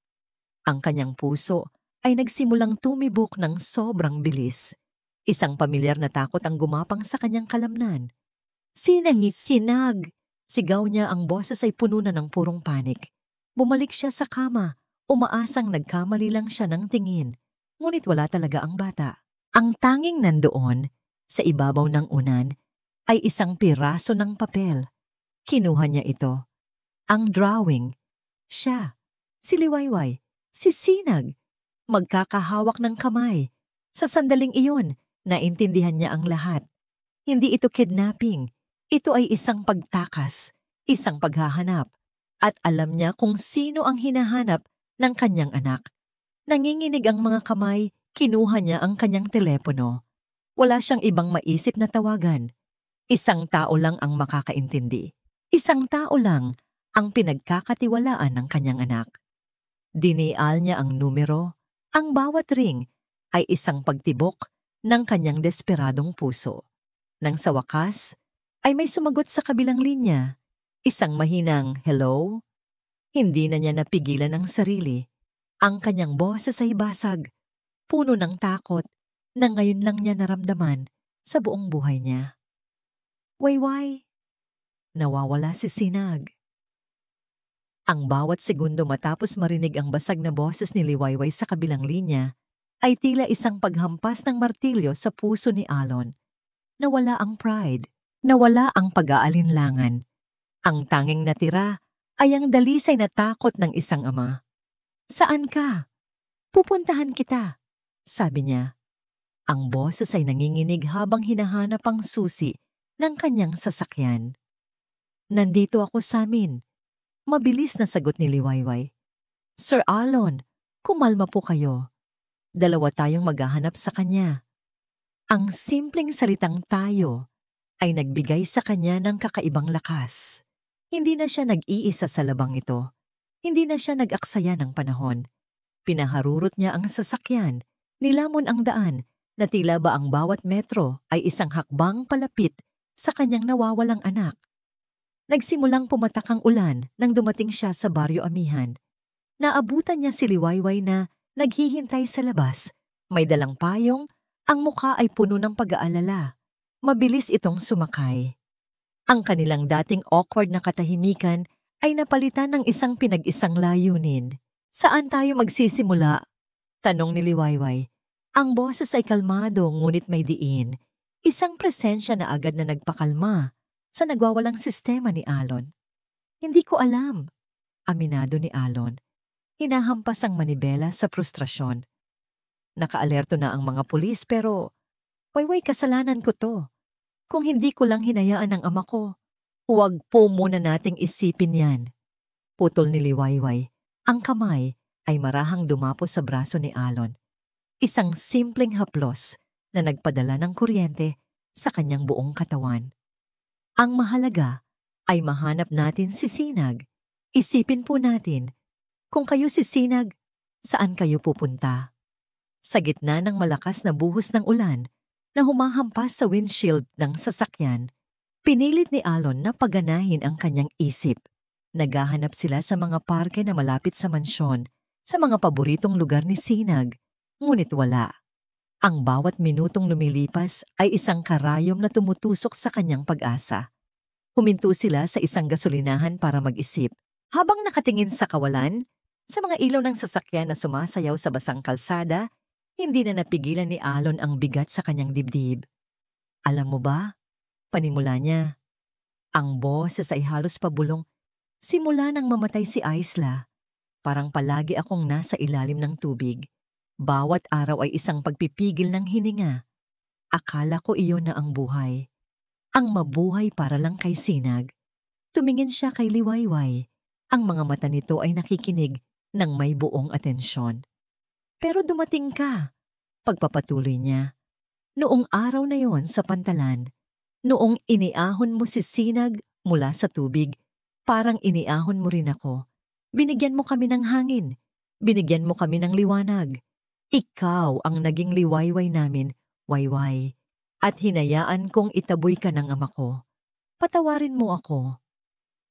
A: Ang kanyang puso ay nagsimulang tumibok ng sobrang bilis. Isang pamilyar na takot ang gumapang sa kanyang kalamnan. Sinag! Sigaw niya, ang boses ay puno na ng purong panik. Bumalik siya sa kama, umaasang nagkamali lang siya ng tingin. Ngunit wala talaga ang bata. Ang tanging nandoon, sa ibabaw ng unan, ay isang piraso ng papel. Kinuha niya ito. Ang drawing. Siya, si Liwayway, si Sinag, magkakahawak ng kamay. Sa sandaling iyon, naintindihan niya ang lahat. Hindi ito kidnapping. Ito ay isang pagtakas, isang paghahanap. At alam niya kung sino ang hinahanap ng kanyang anak. Nanginginig ang mga kamay, kinuha niya ang kanyang telepono. Wala siyang ibang maisip na tawagan. Isang tao lang ang makakaintindi. Isang tao lang ang pinagkakatiwalaan ng kanyang anak. Dinial niya ang numero. Ang bawat ring ay isang pagtibok ng kanyang desperadong puso. Nang sa wakas, ay may sumagot sa kabilang linya. Isang mahinang hello. Hindi na niya napigilan ang sarili. Ang kanyang boses ay basag, puno ng takot na ngayon lang niya naramdaman sa buong buhay niya. Wayway. Nawawala si Sinag. Ang bawat segundo matapos marinig ang basag na boses ni Liwayway sa kabilang linya ay tila isang paghampas ng martilyo sa puso ni Alon. Nawala ang pride, nawala ang pag-aalinlangan. Ang tanging natira ay ang dalisay na takot ng isang ama. Saan ka? Pupuntahan kita, sabi niya. Ang boses ay nanginginig habang hinahanap ang susi ng kanyang sasakyan. Nandito ako sa amin. Mabilis na sagot ni Liwayway. Sir Alon, kumalma po kayo. Dalawa tayong maghahanap sa kanya. Ang simpleng salitang tayo ay nagbigay sa kanya ng kakaibang lakas. Hindi na siya nag-iisa sa labang ito. Hindi na siya nag-aksaya ng panahon. Pinaharurot niya ang sasakyan, nilamon ang daan, na tila ba ang bawat metro ay isang hakbang palapit sa kanyang nawawalang anak. Nagsimulang pumatak ang ulan nang dumating siya sa Baryo Amihan. Naabutan niya si Liwayway na naghihintay sa labas. May dalang payong, ang mukha ay puno ng pag-aalala. Mabilis itong sumakay. Ang kanilang dating awkward na katahimikan ay napalitan ng isang pinag-isang layunin. Saan tayo magsisimula? Tanong ni Liwayway. Ang boses ay kalmado ngunit may diin. Isang presensya na agad na nagpakalma sa nagwawalang sistema ni Alon. Hindi ko alam, aminado ni Alon. Hinahampas ang manibela sa frustrasyon. Nakaalerto na ang mga pulis pero, wayway kasalanan ko to. Kung hindi ko lang hinayaan ng ama ko, huwag po muna nating isipin yan. Putol ni Liwayway. Ang kamay ay marahang dumapo sa braso ni Alon. Isang simpleng haplos na nagpadala ng kuryente sa kanyang buong katawan. Ang mahalaga ay mahanap natin si Sinag. Isipin po natin, kung kayo si Sinag, saan kayo pupunta? Sa gitna ng malakas na buhos ng ulan na humahampas sa windshield ng sasakyan, pinilit ni Alon na paganahin ang kanyang isip. Naghahanap sila sa mga parke na malapit sa mansyon, sa mga paboritong lugar ni Sinag, ngunit wala. Ang bawat minutong lumilipas ay isang karayom na tumutusok sa kanyang pag-asa. Huminto sila sa isang gasolinahan para mag-isip. Habang nakatingin sa kawalan, sa mga ilaw ng sasakyan na sumasayaw sa basang kalsada, hindi na napigilan ni Alon ang bigat sa kanyang dibdib. Alam mo ba? Panimula niya. Ang boses ay halos pabulong. Simula nang mamatay si Aisla, parang palagi akong nasa ilalim ng tubig. Bawat araw ay isang pagpipigil ng hininga. Akala ko iyon na ang buhay. Ang mabuhay para lang kay Sinag. Tumingin siya kay Liwayway. Ang mga mata nito ay nakikinig ng may buong atensyon. Pero dumating ka, pagpapatuloy niya. Noong araw na yon sa pantalan, noong iniahon mo si Sinag mula sa tubig, parang iniahon mo rin ako. Binigyan mo kami ng hangin. Binigyan mo kami ng liwanag. Ikaw ang naging liwayway namin, Wayway. at hinayaan kong itaboy ka ng ama ko. Patawarin mo ako.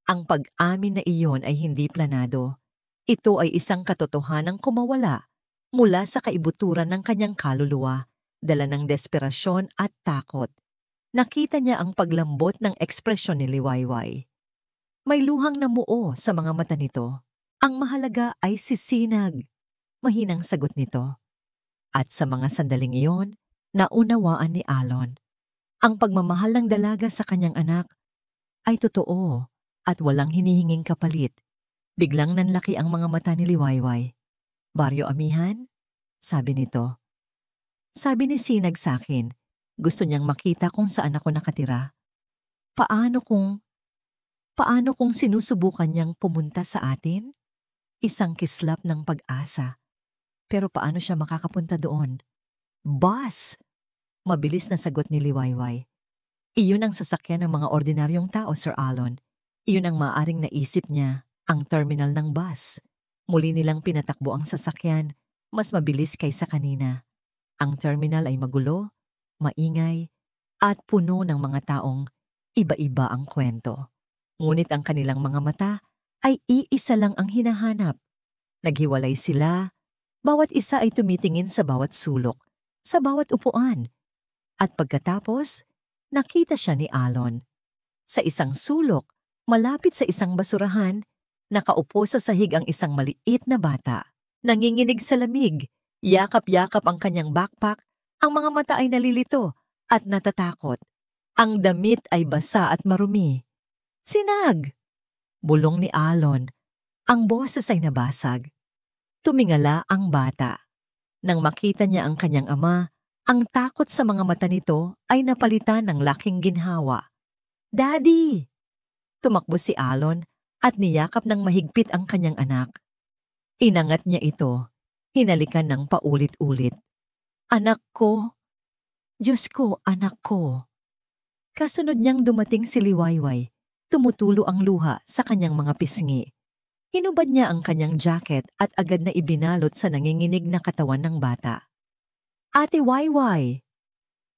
A: Ang pag-amin na iyon ay hindi planado. Ito ay isang katotohanang kumawala mula sa kaibuturan ng kanyang kaluluwa, dala ng desperasyon at takot. Nakita niya ang paglambot ng ekspresyon ni Liwayway. May luhang namuo sa mga mata nito. Ang mahalaga ay si Sinag. Mahinang sagot nito. At sa mga sandaling iyon, naunawaan ni Alon. Ang pagmamahal ng dalaga sa kanyang anak ay totoo at walang hinihinging kapalit. Biglang nanlaki ang mga mata ni Liwayway. Baryo Amihan? Sabi nito. Sabi ni Sinag sa akin, gusto niyang makita kung saan ako nakatira. Paano kung sinusubukan niyang pumunta sa atin? Isang kislap ng pag-asa. Pero paano siya makakapunta doon? Bus! Mabilis na sagot ni Liwayway. Iyon ang sasakyan ng mga ordinaryong tao, Sir Alon. Iyon ang maaaring naisip niya, ang terminal ng bus. Muli nilang pinatakbo ang sasakyan, mas mabilis kaysa kanina. Ang terminal ay magulo, maingay, at puno ng mga taong iba-iba ang kwento. Ngunit ang kanilang mga mata ay iisa lang ang hinahanap. Naghiwalay sila, bawat isa ay tumitingin sa bawat sulok, sa bawat upuan. At pagkatapos, nakita siya ni Alon. Sa isang sulok, malapit sa isang basurahan, nakaupo sa sahig ang isang maliit na bata. Nanginginig sa lamig, yakap-yakap ang kanyang backpack, ang mga mata ay nalilito at natatakot. Ang damit ay basa at marumi. Sinag! Bulong ni Alon. Ang boses ay nabasag. Tumingala ang bata. Nang makita niya ang kanyang ama, ang takot sa mga mata nito ay napalitan ng laking ginhawa. Daddy! Tumakbo si Alon at niyakap ng mahigpit ang kanyang anak. Inangat niya ito, hinalikan ng paulit-ulit. Anak ko! Diyos ko, anak ko! Kasunod niyang dumating si Liwayway, tumutulo ang luha sa kanyang mga pisngi. Hinubad niya ang kanyang jacket at agad na ibinalot sa nanginginig na katawan ng bata. Ate Wayway!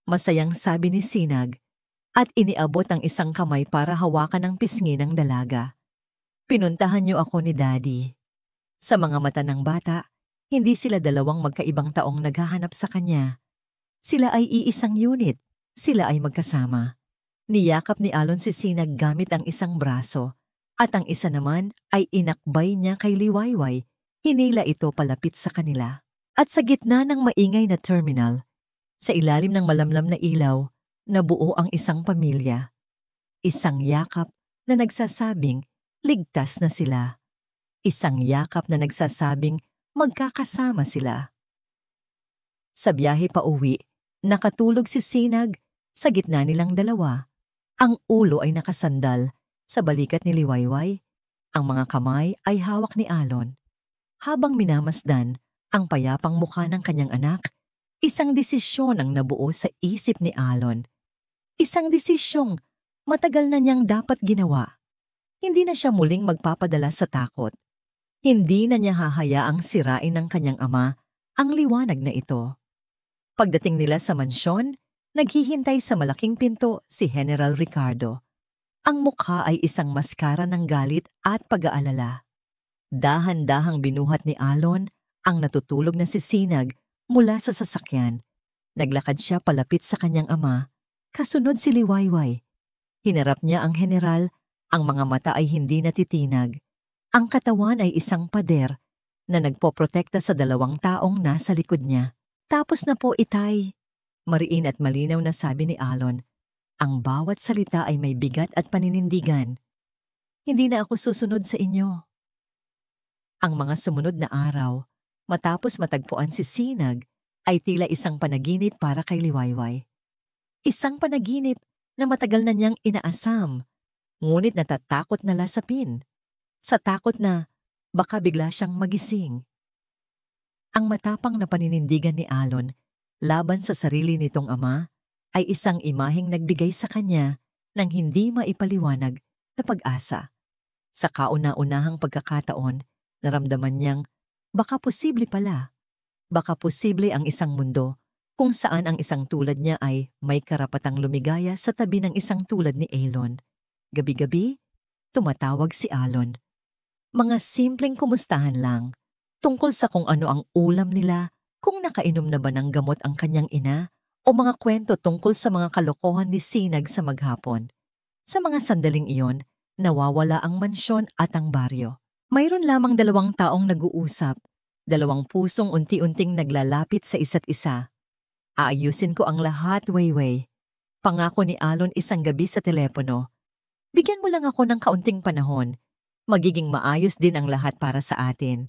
A: Masayang sabi ni Sinag at iniabot ang isang kamay para hawakan ang pisngi ng dalaga. Pinuntahan niyo ako ni Daddy. Sa mga mata ng bata, hindi sila dalawang magkaibang taong naghahanap sa kanya. Sila ay iisang unit, sila ay magkasama. Niyakap ni Alon si Sinag gamit ang isang braso at ang isa naman ay inakbay niya kay Liwayway. Hinila ito palapit sa kanila. At sa gitna ng maingay na terminal, sa ilalim ng malamlam na ilaw, nabuo ang isang pamilya. Isang yakap na nagsasabing ligtas na sila. Isang yakap na nagsasabing magkakasama sila. Sa biyahe pa uwi, nakatulog si Sinag sa gitna nilang dalawa. Ang ulo ay nakasandal sa balikat ni Liwayway. Ang mga kamay ay hawak ni Alon. Habang minamasdan ang payapang mukha ng kanyang anak, isang desisyon ang nabuo sa isip ni Alon. Isang desisyong matagal na niyang dapat ginawa. Hindi na siya muling magpapadala sa takot. Hindi na niya hahayaang sirain ng kanyang ama ang liwanag na ito. Pagdating nila sa mansyon, naghihintay sa malaking pinto si General Ricardo. Ang mukha ay isang maskara ng galit at pag-aalala. Dahan-dahang binuhat ni Alon ang natutulog na si Sinag mula sa sasakyan. Naglakad siya palapit sa kanyang ama, kasunod si Liwayway. Hinarap niya ang general, ang mga mata ay hindi natitinag. Ang katawan ay isang pader na nagpoprotekta sa dalawang taong nasa likod niya. Tapos na po, itay. Mariin at malinaw na sabi ni Alon. Ang bawat salita ay may bigat at paninindigan. Hindi na ako susunod sa inyo. Ang mga sumunod na araw, matapos matagpuan si Sinag, ay tila isang panaginip para kay Liwayway. Isang panaginip na matagal na niyang inaasam, ngunit natatakot na lasapin. Sa takot na baka bigla siyang magising. Ang matapang na paninindigan ni Alon laban sa sarili nitong ama ay isang imaheng nagbigay sa kanya ng hindi maipaliwanag na pag-asa. Sa kauna-unahang pagkakataon, naramdaman niyang baka posible pala. Baka posible ang isang mundo kung saan ang isang tulad niya ay may karapatang lumigaya sa tabi ng isang tulad ni Alon. Gabi-gabi, tumatawag si Alon. Mga simpleng kumustahan lang, tungkol sa kung ano ang ulam nila, kung nakainom na ba ng gamot ang kanyang ina, o mga kwento tungkol sa mga kalokohan ni Sinag sa maghapon. Sa mga sandaling iyon, nawawala ang mansyon at ang baryo. Mayroon lamang 2 taong nag-uusap, 2 pusong unti-unting naglalapit sa isa't isa. Aayusin ko ang lahat, Wayway. Pangako ni Alon isang gabi sa telepono. Bigyan mo lang ako ng kaunting panahon. Magiging maayos din ang lahat para sa atin.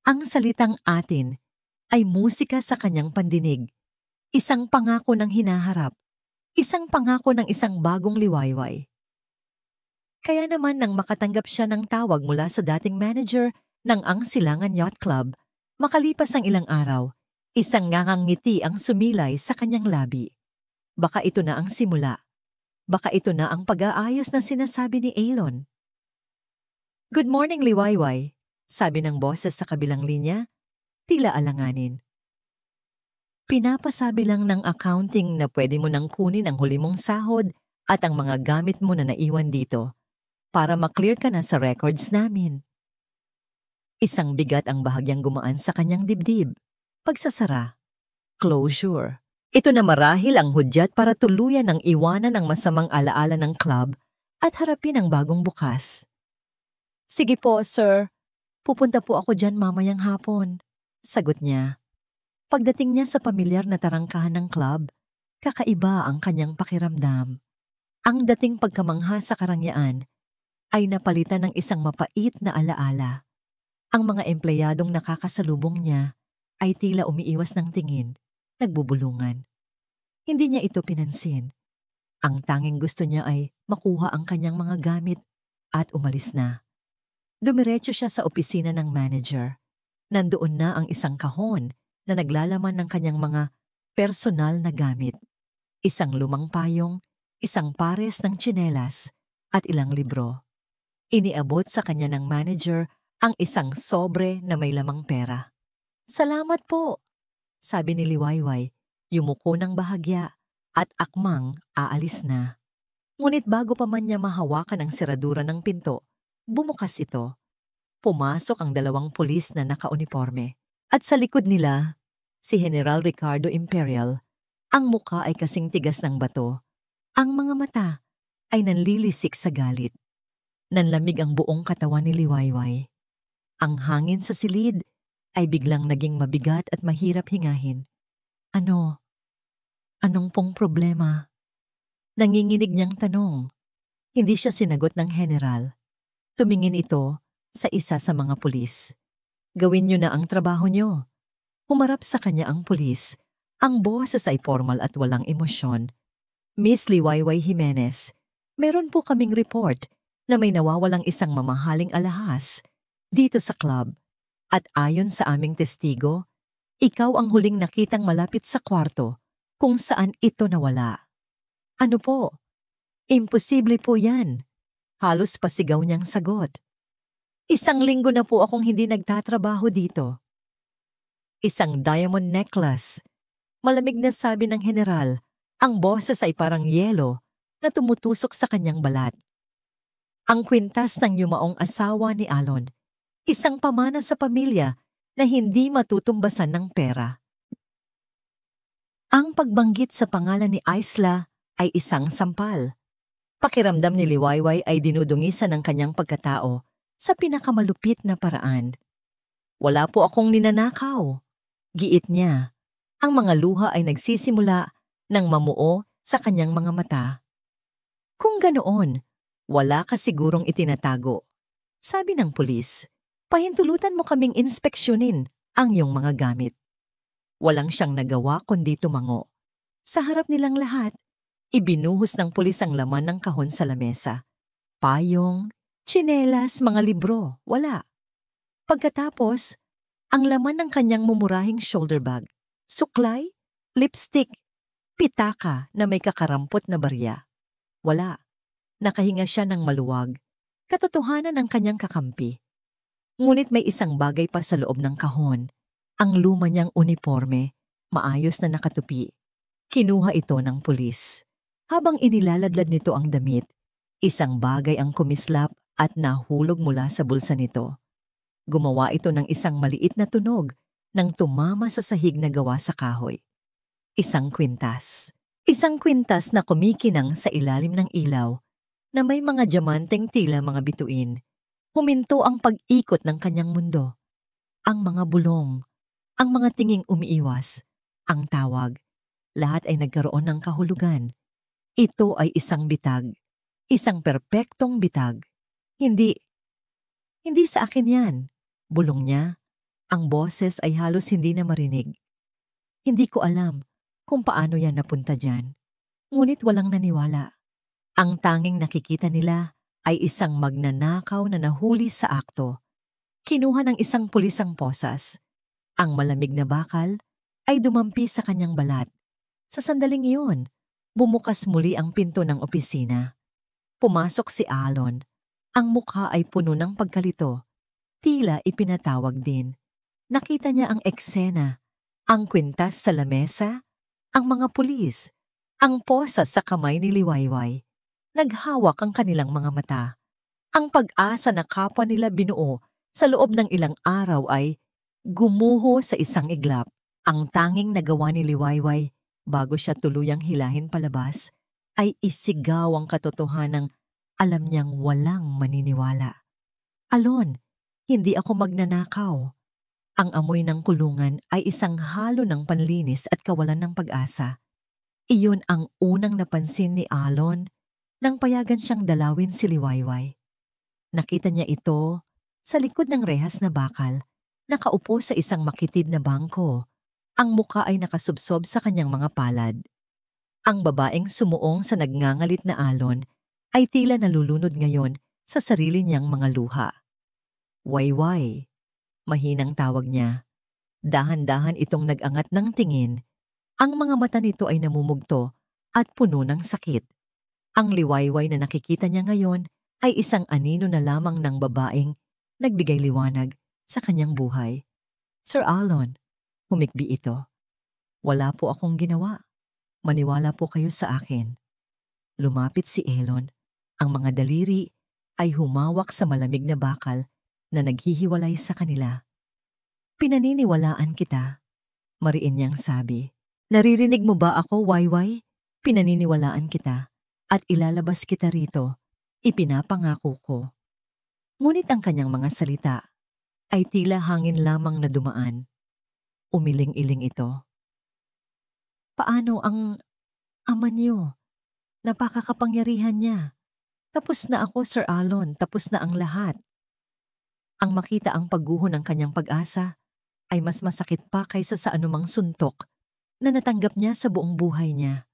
A: Ang salitang atin ay musika sa kanyang pandinig. Isang pangako ng hinaharap. Isang pangako ng isang bagong liwayway. Kaya naman nang makatanggap siya ng tawag mula sa dating manager ng Ang Silangan Yacht Club, makalipas ang ilang araw, isang ngangangiti ang sumilay sa kanyang labi. Baka ito na ang simula. Baka ito na ang pag-aayos na sinasabi ni Alon. Good morning, Liwayway, sabi ng boses sa kabilang linya, tila alanganin. Pinapasabi lang ng accounting na pwede mo nang kunin ang huli mong sahod at ang mga gamit mo na naiwan dito para maklear ka na sa records namin. Isang bigat ang bahagyang gumaan sa kanyang dibdib. Pagsasara. Closure. Ito na marahil ang hudyat para tuluyan ng iwanan ang masamang alaala ng club at harapin ang bagong bukas. Sige po, sir. Pupunta po ako dyan mamayang hapon. Sagot niya. Pagdating niya sa pamilyar na tarangkahan ng club, kakaiba ang kanyang pakiramdam. Ang dating pagkamangha sa karangyaan ay napalitan ng isang mapait na alaala. Ang mga empleyadong nakakasalubong niya ay tila umiiwas ng tingin, nagbubulungan. Hindi niya ito pinansin. Ang tanging gusto niya ay makuha ang kanyang mga gamit at umalis na. Dumiretso siya sa opisina ng manager. Nandoon na ang isang kahon na naglalaman ng kanyang mga personal na gamit. Isang lumang payong, isang pares ng tsinelas, at ilang libro. Iniabot sa kanya ng manager ang isang sobre na may lamang pera. Salamat po, sabi ni Liwayway, yumuko ng bahagya at akmang aalis na. Ngunit bago pa man niya mahawakan ang seradura ng pinto, bumukas ito. Pumasok ang 2 pulis na nakauniforme. At sa likod nila, si General Ricardo Imperial. Ang muka ay kasing tigas ng bato. Ang mga mata ay nanlilisik sa galit. Nanlamig ang buong katawan ni Liwayway. Ang hangin sa silid ay biglang naging mabigat at mahirap hingahin. Ano? Anong pong problema? Nanginginig niyang tanong. Hindi siya sinagot ng general. Tumingin ito sa isa sa mga pulis. Gawin niyo na ang trabaho niyo. Humarap sa kanya ang pulis. Ang boses ay formal at walang emosyon. Miss Liwayway Jimenez, meron po kaming report na may nawawalang isang mamahaling alahas dito sa club. At ayon sa aming testigo, ikaw ang huling nakitang malapit sa kwarto kung saan ito nawala. Ano po? Imposible po yan. Halos pasigaw niyang sagot. 1 linggo na po akong hindi nagtatrabaho dito. Isang diamond necklace. Malamig na sabi ng general, ang boses ay parang yelo na tumutusok sa kanyang balat. Ang kwintas ng yumaong asawa ni Alon, isang pamana sa pamilya na hindi matutumbasan ng pera. Ang pagbanggit sa pangalan ni Isla ay isang sampal. Pakiramdam ni Liwayway ay dinudungisan ng kanyang pagkatao sa pinakamalupit na paraan. Wala po akong ninanakaw. Giit niya. Ang mga luha ay nagsisimula ng mamuo sa kanyang mga mata. Kung ganoon, wala ka sigurong itinatago. Sabi ng pulis, pahintulutan mo kaming inspeksyonin ang iyong mga gamit. Walang siyang nagawa kundi tumango. Sa harap nilang lahat, ibinuhos ng pulis ang laman ng kahon sa lamesa. Payong, tsinelas, mga libro, wala. Pagkatapos, ang laman ng kanyang mumurahing shoulder bag, suklay, lipstick, pitaka na may kakarampot na barya. Wala. Nakahinga siya ng maluwag, katotohanan ng kanyang kakampi. Ngunit may isang bagay pa sa loob ng kahon, ang luma niyang uniforme maayos na nakatupi. Kinuha ito ng pulis. Habang inilaladlad nito ang damit, isang bagay ang kumislap at nahulog mula sa bulsa nito. Gumawa ito ng isang maliit na tunog nang tumama sa sahig na gawa sa kahoy. Isang kwintas. Isang kwintas na kumikinang sa ilalim ng ilaw na may mga diamanteng tila mga bituin. Huminto ang pag-ikot ng kanyang mundo. Ang mga bulong, ang mga tinging umiiwas, ang tawag, lahat ay nagkaroon ng kahulugan. Ito ay isang bitag, isang perpektong bitag. Hindi sa akin yan. Bulong niya. Ang boses ay halos hindi na marinig. Hindi ko alam kung paano yan napunta dyan. Ngunit walang naniwala. Ang tanging nakikita nila ay isang magnanakaw na nahuli sa akto. Kinuha ng isang pulis ang posas. Ang malamig na bakal ay dumampi sa kanyang balat. Sa sandaling iyon, bumukas muli ang pinto ng opisina. Pumasok si Alon. Ang mukha ay puno ng pagkalito. Tila ipinatawag din. Nakita niya ang eksena, ang kwintas sa lamesa, ang mga pulis, ang posas sa kamay ni Liwayway. Naghawak ang kanilang mga mata. Ang pag-asa na kapwa nila binuo sa loob ng ilang araw ay gumuho sa isang iglap. Ang tanging nagawa ni Liwayway bago siya tuluyang hilahin palabas ay isigaw ang katotohanang alam niyang walang maniniwala. Alon, hindi ako magnanakaw. Ang amoy ng kulungan ay isang halo ng panlinis at kawalan ng pag-asa. Iyon ang unang napansin ni Alon nang payagan siyang dalawin si Liwayway. Nakita niya ito sa likod ng rehas na bakal, nakaupo sa isang makitid na bangko. Ang muka ay nakasubsob sa kanyang mga palad. Ang babaeng sumuong sa nagngangalit na Alon ay tila nalulunod ngayon sa sarili niyang mga luha. Wayway, mahinang tawag niya. Dahan-dahan itong nag-angat ng tingin. Ang mga mata nito ay namumugto at puno ng sakit. Ang Liwayway na nakikita niya ngayon ay isang anino na lamang ng babaeng nagbigay liwanag sa kanyang buhay. Sir Alon, humikbi ito. Wala po akong ginawa. Maniwala po kayo sa akin. Lumapit si Elon. Ang mga daliri ay humawak sa malamig na bakal na naghihiwalay sa kanila. Pinaniniwalaan kita, mariin niyang sabi. Naririnig mo ba ako, Wayway? Pinaniniwalaan kita at ilalabas kita rito. Ipinapangako ko. Ngunit ang kanyang mga salita ay tila hangin lamang na dumaan. Umiling-iling ito. Paano ang ama niyo? Napakakapangyarihan niya. Tapos na ako, Sir Alon. Tapos na ang lahat. Ang makita ang pagguho ng kanyang pag-asa ay mas masakit pa kaysa sa anumang suntok na natanggap niya sa buong buhay niya.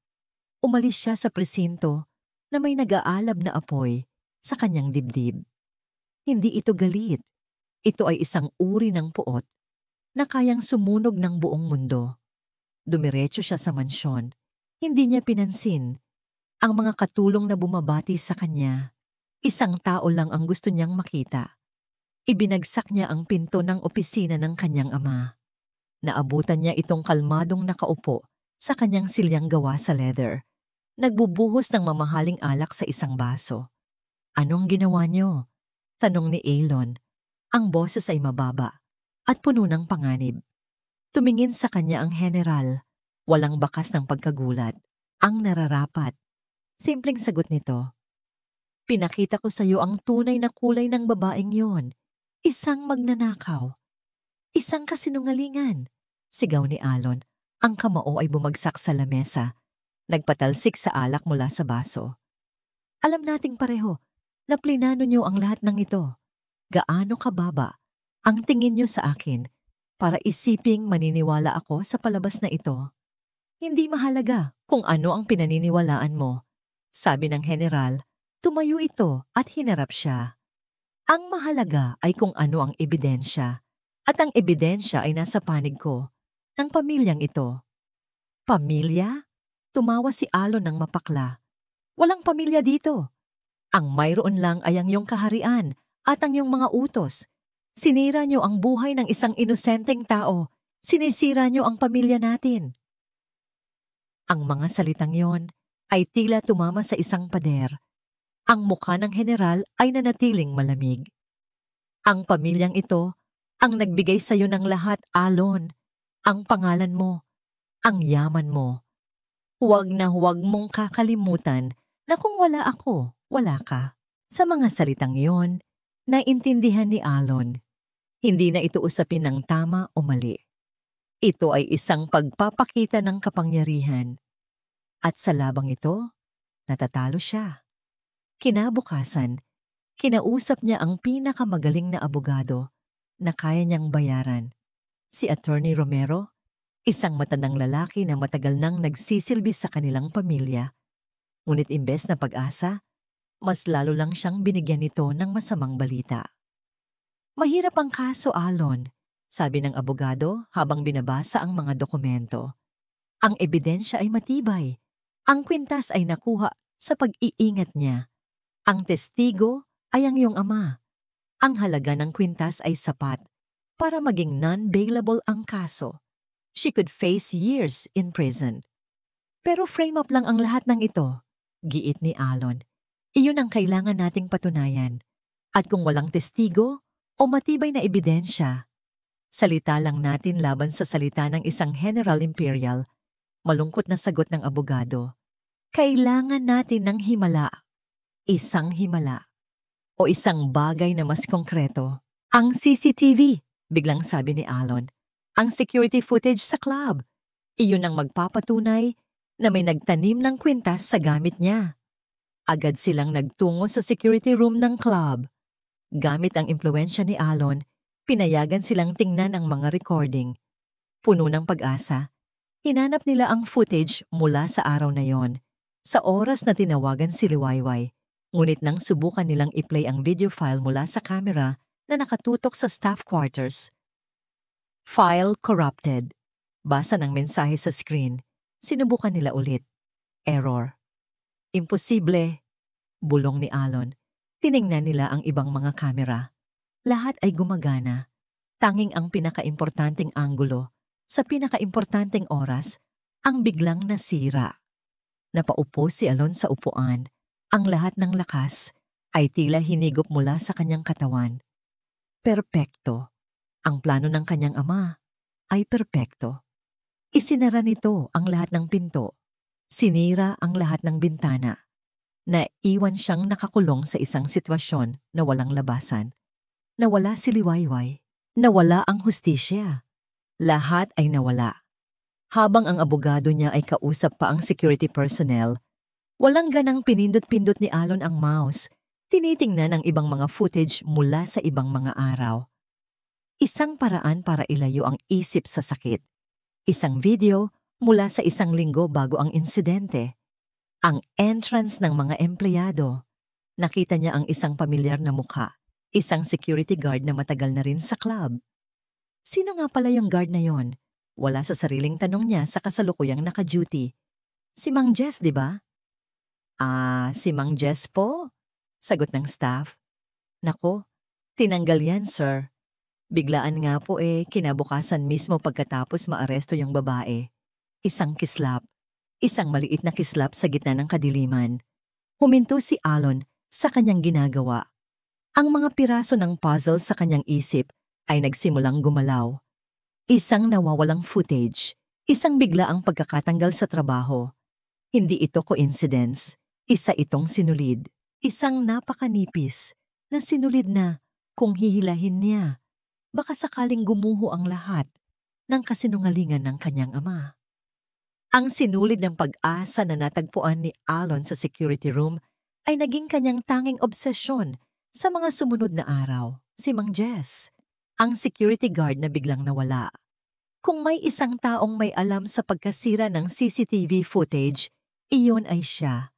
A: Umalis siya sa presinto na may nag-aalab na apoy sa kanyang dibdib. Hindi ito galit. Ito ay isang uri ng puot na kayang sumunog ng buong mundo. Dumiretso siya sa mansyon. Hindi niya pinansin ang mga katulong na bumabati sa kanya. Isang tao lang ang gusto niyang makita. Ibinagsak niya ang pinto ng opisina ng kanyang ama. Naabutan niya itong kalmadong nakaupo sa kanyang silyang gawa sa leather. Nagbubuhos ng mamahaling alak sa isang baso. Anong ginawa niyo? Tanong ni Elon. Ang boses ay mababa at puno ng panganib. Tumingin sa kanya ang general. Walang bakas ng pagkagulat. Ang nararapat. Simpleng sagot nito. Pinakita ko sa iyo ang tunay na kulay ng babaeng yon. Isang magnanakaw. Isang kasinungalingan. Sigaw ni Alon. Ang kamao ay bumagsak sa lamesa. Nagpatalsik sa alak mula sa baso. Alam nating pareho na plinano niyo ang lahat ng ito. Gaano kababa ang tingin niyo sa akin para isiping maniniwala ako sa palabas na ito? Hindi mahalaga kung ano ang pinaniniwalaan mo. Sabi ng general, tumayo ito at hinarap siya. Ang mahalaga ay kung ano ang ebidensya. At ang ebidensya ay nasa panig ko, ng pamilyang ito. Pamilya? Tumawa si Alon ng mapakla. Walang pamilya dito. Ang mayroon lang ay ang iyong kaharian at ang iyong mga utos. Sinira niyo ang buhay ng isang inosenteng tao. Sinisira niyo ang pamilya natin. Ang mga salitang yon ay tila tumama sa isang pader. Ang mukha ng general ay nanatiling malamig. Ang pamilyang ito ang nagbigay sa iyo ng lahat, Alon. Ang pangalan mo, ang yaman mo. Huwag na huwag mong kakalimutan na kung wala ako, wala ka. Sa mga salitang yon, naintindihan ni Alon. Hindi na ito usapin ng tama o mali. Ito ay isang pagpapakita ng kapangyarihan. At sa labang ito, natatalo siya. Kinabukasan, kinausap niya ang pinakamagaling na abogado na kaya niyang bayaran, si Attorney Romero, isang matandang lalaki na matagal nang nagsisilbi sa kanilang pamilya. Ngunit imbes na pag-asa, mas lalo lang siyang binigyan nito ng masamang balita. Mahirap ang kaso, Alon, sabi ng abogado habang binabasa ang mga dokumento. Ang ebidensya ay matibay. Ang kwintas ay nakuha sa pag-iingat niya. Ang testigo ay ang iyong ama. Ang halaga ng kwintas ay sapat para maging non-bailable ang kaso. She could face years in prison. Pero frame up lang ang lahat ng ito, giit ni Alon. Iyon ang kailangan nating patunayan. At kung walang testigo o matibay na ebidensya, salita lang natin laban sa salita ng isang General Imperial. Malungkot na sagot ng abogado. Kailangan natin ng himala. Isang himala. O isang bagay na mas konkreto. Ang CCTV, biglang sabi ni Alon. Ang security footage sa club. Iyon ang magpapatunay na may nagtanim ng kwintas sa gamit niya. Agad silang nagtungo sa security room ng club. Gamit ang impluensya ni Alon, pinayagan silang tingnan ang mga recording. Puno ng pag-asa, hinanap nila ang footage mula sa araw na yon, sa oras na tinawagan si Liwayway. Ngunit nang subukan nilang i-play ang video file mula sa camera na nakatutok sa staff quarters. File corrupted. Basa ng mensahe sa screen. Sinubukan nila ulit. Error. Imposible. Bulong ni Alon. Tiningnan nila ang ibang mga kamera. Lahat ay gumagana. Tanging ang pinakaimportanteng anggulo, sa pinakaimportanteng oras, ang biglang nasira. Napaupo si Alon sa upuan. Ang lahat ng lakas ay tila hinigop mula sa kanyang katawan. Perpekto. Ang plano ng kanyang ama ay perpekto. Isinara nito ang lahat ng pinto. Sinira ang lahat ng bintana. Naiwan siyang nakakulong sa isang sitwasyon na walang labasan. Nawala si Liwayway. Nawala ang hustisya. Lahat ay nawala. Habang ang abogado niya ay kausap pa ang security personnel, walang ganang pinindot-pindot ni Alon ang mouse. Tinitingnan ang ibang mga footage mula sa ibang mga araw. Isang paraan para ilayo ang isip sa sakit. Isang video mula sa isang linggo bago ang insidente. Ang entrance ng mga empleyado. Nakita niya ang isang pamilyar na mukha, isang security guard na matagal na rin sa club. Sino nga pala yung guard na yon? Wala sa sariling tanong niya sa kasalukuyang naka-duty. Si Mang Jess, di ba? Si Mang Jess po? Sagot ng staff. Nako, tinanggal yan, sir. Biglaan nga po kinabukasan mismo pagkatapos maaresto yung babae. Isang kislap. Isang maliit na kislap sa gitna ng kadiliman. Huminto si Alon sa kanyang ginagawa. Ang mga piraso ng puzzle sa kanyang isip ay nagsimulang gumalaw. Isang nawawalang footage. Isang biglaang pagkakatanggal sa trabaho. Hindi ito coincidence. Isa itong sinulid. Isang napakanipis na sinulid na kung hihilahin niya, baka sakaling gumuho ang lahat ng kasinungalingan ng kanyang ama. Ang sinulid ng pag-asa na natagpuan ni Alon sa security room ay naging kanyang tanging obsesyon sa mga sumunod na araw, si Mang Jess, ang security guard na biglang nawala. Kung may isang taong may alam sa pagkasira ng CCTV footage, iyon ay siya.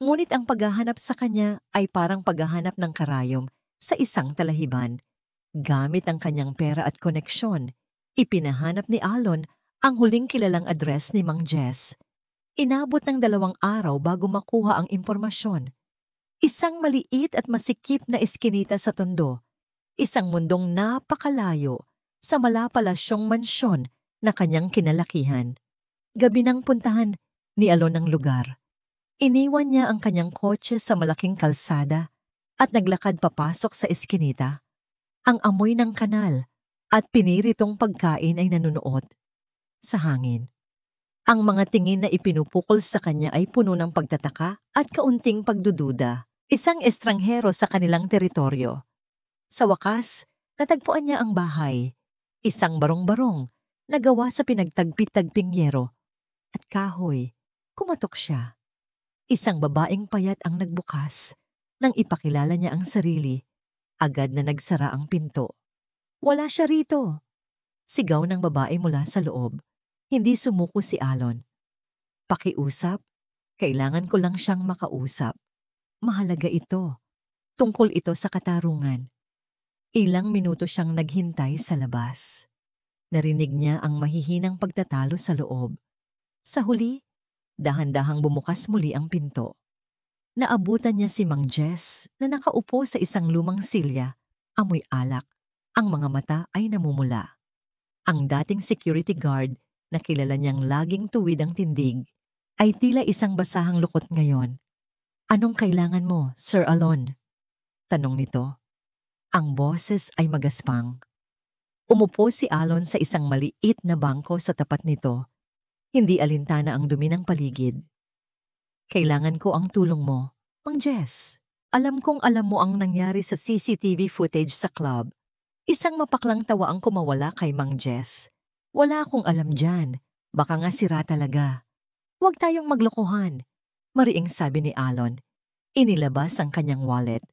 A: Ngunit ang paghahanap sa kanya ay parang paghahanap ng karayom sa isang talahiban. Gamit ang kanyang pera at koneksyon, ipinahanap ni Alon ang huling kilalang address ni Mang Jess. Inabot ng 2 araw bago makuha ang impormasyon. Isang maliit at masikip na eskinita sa Tondo. Isang mundong napakalayo sa malapalasyong mansyon na kanyang kinalakihan. Gabi nang puntahan ni Alon ang lugar. Iniwan niya ang kanyang kotse sa malaking kalsada at naglakad papasok sa eskinita. Ang amoy ng kanal at piniritong pagkain ay nanunuot sa hangin. Ang mga tingin na ipinupukol sa kanya ay puno ng pagtataka at kaunting pagdududa. Isang estranghero sa kanilang teritoryo. Sa wakas, natagpuan niya ang bahay. Isang barong-barong na gawa sa pinagtagpi-tagping yero at kahoy. Kumatok siya. Isang babaeng payat ang nagbukas. Nang ipakilala niya ang sarili, agad na nagsara ang pinto. Wala siya rito. Sigaw ng babae mula sa loob. Hindi sumuko si Alon. Pakiusap? Kailangan ko lang siyang makausap. Mahalaga ito. Tungkol ito sa katarungan. Ilang minuto siyang naghintay sa labas. Narinig niya ang mahihinang pagtatalo sa loob. Sa huli, dahan-dahang bumukas muli ang pinto. Naabutan niya si Mang Jess na nakaupo sa isang lumang silya, amoy alak. Ang mga mata ay namumula. Ang dating security guard na kilala niyang laging tuwid ang tindig, ay tila isang basahang lukot ngayon. Anong kailangan mo, Sir Alon? Tanong nito. Ang boses ay magaspang. Umupo si Alon sa isang maliit na bangko sa tapat nito. Hindi alintana ang dumi ng paligid. Kailangan ko ang tulong mo, Mang Jess. Alam kong alam mo ang nangyari sa CCTV footage sa club. Isang mapaklang tawa ang kumawala kay Mang Jess. Wala akong alam dyan. Baka nga sira talaga. Huwag tayong maglokohan. Mariing sabi ni Alon. Inilabas ang kanyang wallet.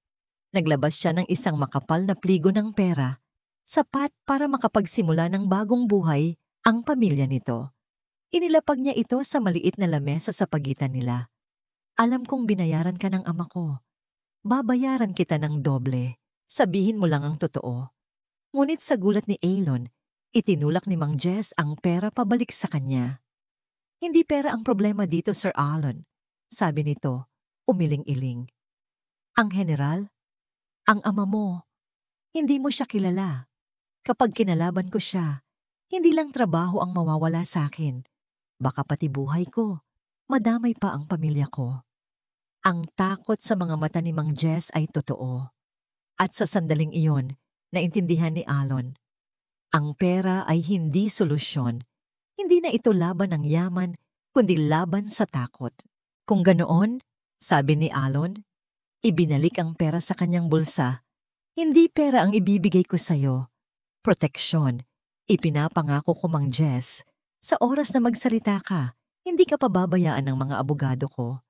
A: Naglabas siya ng isang makapal na pligo ng pera. Sapat para makapagsimula ng bagong buhay ang pamilya nito. Inilapag niya ito sa maliit na lamesa sa pagitan nila. Alam kong binayaran ka ng ama ko. Babayaran kita ng doble. Sabihin mo lang ang totoo. Ngunit sa gulat ni Alon, itinulak ni Mang Jess ang pera pabalik sa kanya. Hindi pera ang problema dito, Sir Alon. Sabi nito, umiling-iling. Ang general? Ang ama mo? Hindi mo siya kilala. Kapag kinalaban ko siya, hindi lang trabaho ang mawawala sa akin. Baka pati buhay ko. Madamay pa ang pamilya ko. Ang takot sa mga mata ni Mang Jess ay totoo. At sa sandaling iyon, naintindihan ni Alon. Ang pera ay hindi solusyon. Hindi na ito laban ng yaman, kundi laban sa takot. Kung ganoon, sabi ni Alon, ibinalik ang pera sa kanyang bulsa. Hindi pera ang ibibigay ko sa'yo. Proteksyon. Ipinapangako ko, Mang Jess. Sa oras na magsalita ka, hindi ka pababayaan ng mga abogado ko.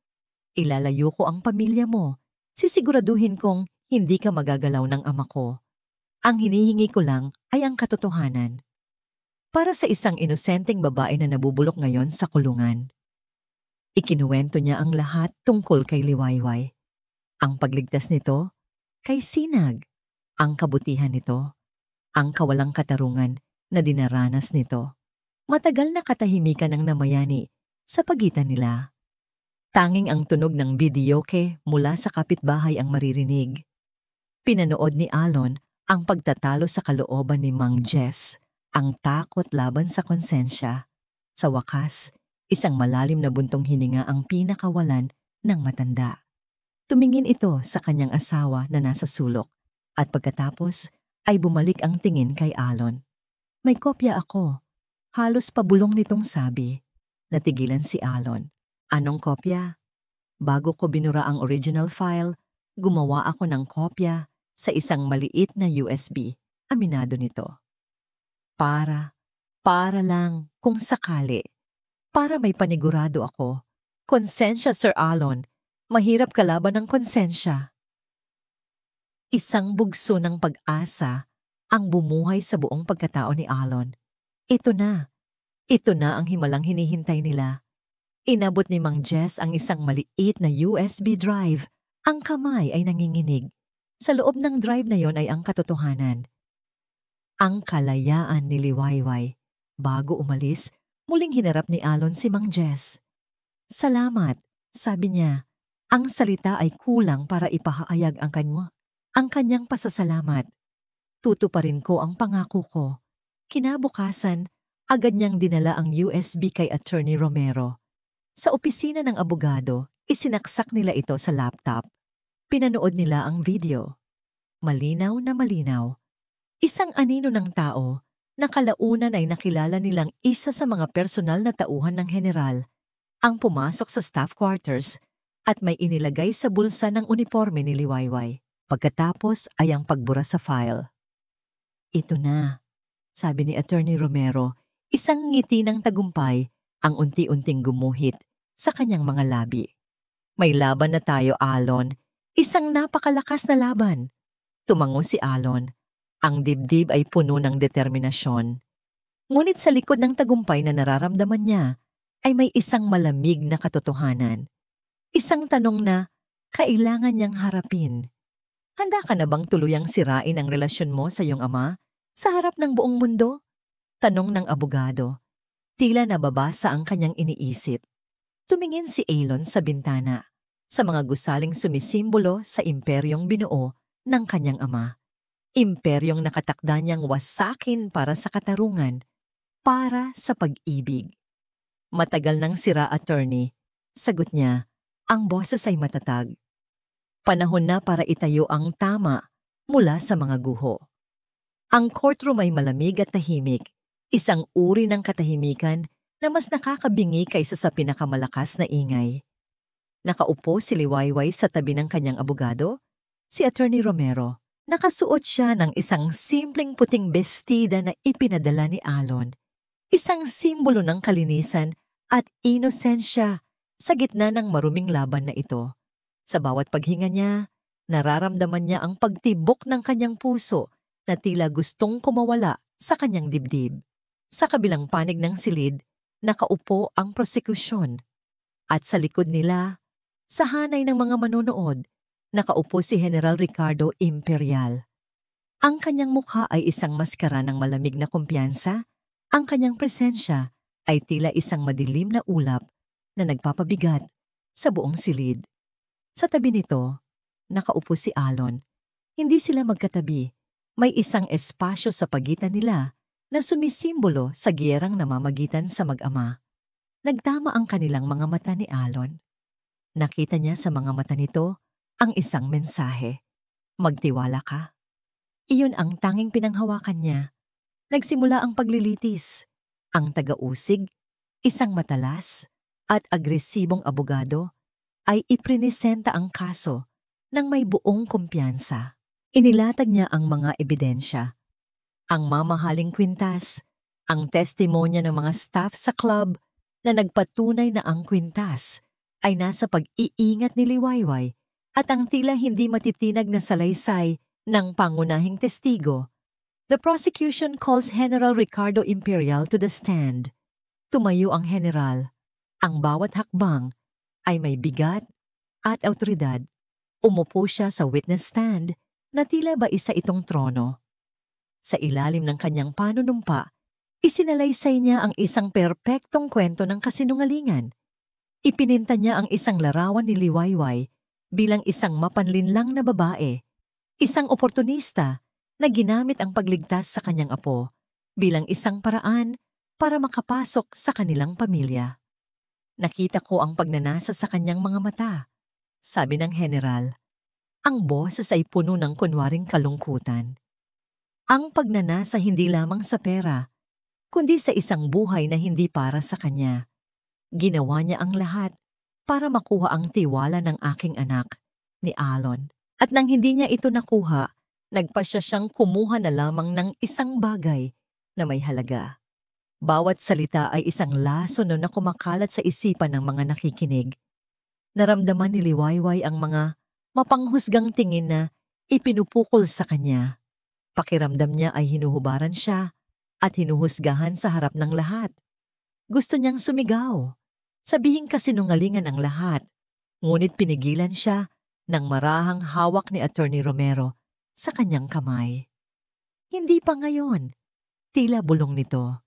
A: Ilalayo ko ang pamilya mo. Sisiguraduhin kong hindi ka magagalaw ng ama ko. Ang hinihingi ko lang ay ang katotohanan. Para sa isang inosenteng babae na nabubulok ngayon sa kulungan. Ikinuwento niya ang lahat tungkol kay Liwayway. Ang pagligtas nito, kay Sinag. Ang kabutihan nito, ang kawalang katarungan na dinaranas nito. Matagal na katahimikan ang namayani sa pagitan nila. Tanging ang tunog ng videoke mula sa kapitbahay ang maririnig. Pinanood ni Alon ang pagtatalo sa kalooban ni Mang Jess, ang takot laban sa konsensya. Sa wakas, isang malalim na buntong hininga ang pinakawalan ng matanda. Tumingin ito sa kanyang asawa na nasa sulok at pagkatapos ay bumalik ang tingin kay Alon. May kopya ako. Halos pabulong nitong sabi. Natigilan si Alon. Anong kopya? Bago ko binura ang original file, gumawa ako ng kopya sa isang maliit na USB, aminado nito. Para lang kung sakali. Para may panigurado ako. Konsensya, Sir Alon. Mahirap kalaban ng konsensya. Isang bugso ng pag-asa ang bumuhay sa buong pagkatao ni Alon. Ito na ang himalang hinihintay nila. Inabot ni Mang Jess ang isang maliit na USB drive. Ang kamay ay nanginginig. Sa loob ng drive na yon ay ang katotohanan. Ang kalayaan ni Liwayway. Bago umalis, muling hinarap ni Alon si Mang Jess. Salamat, sabi niya. Ang salita ay kulang para ipahayag ang kanyang pasasalamat. Tutuparin ko ang pangako ko. Kinabukasan, Agad niyang dinala ang USB kay Attorney Romero. Sa opisina ng abogado, isinaksak nila ito sa laptop. Pinanood nila ang video. Malinaw na malinaw. Isang anino ng tao na kalaunan ay nakilala nilang isa sa mga personal na tauhan ng general ang pumasok sa staff quarters at may inilagay sa bulsa ng uniforme ni Liwayway. Pagkatapos ay ang pagbura sa file. Ito na, sabi ni Attorney Romero, isang ngiti ng tagumpay ang unti-unting gumuhit sa kanyang mga labi. May laban na tayo, Alon. Isang napakalakas na laban. Tumango si Alon. Ang dibdib ay puno ng determinasyon. Ngunit sa likod ng tagumpay na nararamdaman niya ay may isang malamig na katotohanan. Isang tanong na kailangan niyang harapin. Handa ka na bang tuluyang sirain ang relasyon mo sa iyong ama sa harap ng buong mundo? Tanong ng abogado. Tila nababasa ang kanyang iniisip. Tumingin si Alon sa bintana, sa mga gusaling sumisimbolo sa imperyong binuo ng kanyang ama. Imperyong nakatakda niyang wasakin para sa katarungan, para sa pag-ibig. Matagal nang sira, attorney. Sagot niya, ang boses ay matatag. Panahon na para itayo ang tama mula sa mga guho. Ang courtroom ay malamig at tahimik, isang uri ng katahimikan na mas nakakabingi kaysa sa pinakamalakas na ingay. Nakaupo si Liwayway sa tabi ng kanyang abogado, si Attorney Romero. Nakasuot siya ng isang simpleng puting bestida na ipinadala ni Alon. Isang simbolo ng kalinisan at inosensya sa gitna ng maruming laban na ito. Sa bawat paghinga niya, nararamdaman niya ang pagtibok ng kanyang puso na tila gustong kumawala sa kanyang dibdib. Sa kabilang panig ng silid, nakaupo ang prosekusyon. At sa likod nila, sa hanay ng mga manonood, nakaupo si General Ricardo Imperial. Ang kanyang mukha ay isang maskara ng malamig na kumpiyansa, ang kanyang presensya ay tila isang madilim na ulap na nagpapabigat sa buong silid. Sa tabi nito, nakaupo si Alon. Hindi sila magkatabi. May isang espasyo sa pagitan nila na sumisimbolo sa giyerang namamagitan sa mag-ama. Nagtama ang kanilang mga mata ni Alon. Nakita niya sa mga mata nito ang isang mensahe. Magtiwala ka. Iyon ang tanging pinanghawakan niya. Nagsimula ang paglilitis. Ang taga-usig, isang matalas at agresibong abogado, ay iprinisenta ang kaso ng may buong kumpiyansa. Inilatag niya ang mga ebidensya. Ang mamahaling kwintas, ang testimonya ng mga staff sa club na nagpatunay na ang kwintas ay nasa pag-iingat ni Liwayway at ang tila hindi matitinag na salaysay ng pangunahing testigo. The prosecution calls General Ricardo Imperial to the stand. Tumayo ang general. Ang bawat hakbang ay may bigat at awtoridad. Umupo siya sa witness stand na tila ba isa itong trono. Sa ilalim ng kanyang panunumpa, isinalaysay niya ang isang perpektong kwento ng kasinungalingan. Ipininta niya ang isang larawan ni Liwayway bilang isang mapanlinlang na babae, isang oportunista na ginamit ang pagligtas sa kanyang apo bilang isang paraan para makapasok sa kanilang pamilya. Nakita ko ang pagnanasa sa kanyang mga mata, sabi ng general. Ang boses ay puno ng kunwaring kalungkutan. Ang pagnanasa hindi lamang sa pera, kundi sa isang buhay na hindi para sa kanya. Ginawa niya ang lahat para makuha ang tiwala ng aking anak, ni Alon. At nang hindi niya ito nakuha, nagpasya siyang kumuha na lamang ng isang bagay na may halaga. Bawat salita ay isang laso na kumakalat sa isipan ng mga nakikinig. Naramdaman ni Liwayway ang mga mapanghusgang tingin na ipinupukol sa kanya. Pakiramdam niya ay hinuhubaran siya at hinuhusgahan sa harap ng lahat. Gusto niyang sumigaw, sabihin kasinungalingan ang lahat, ngunit pinigilan siya ng marahang hawak ni Attorney Romero sa kanyang kamay. Hindi pa ngayon, tila bulong nito.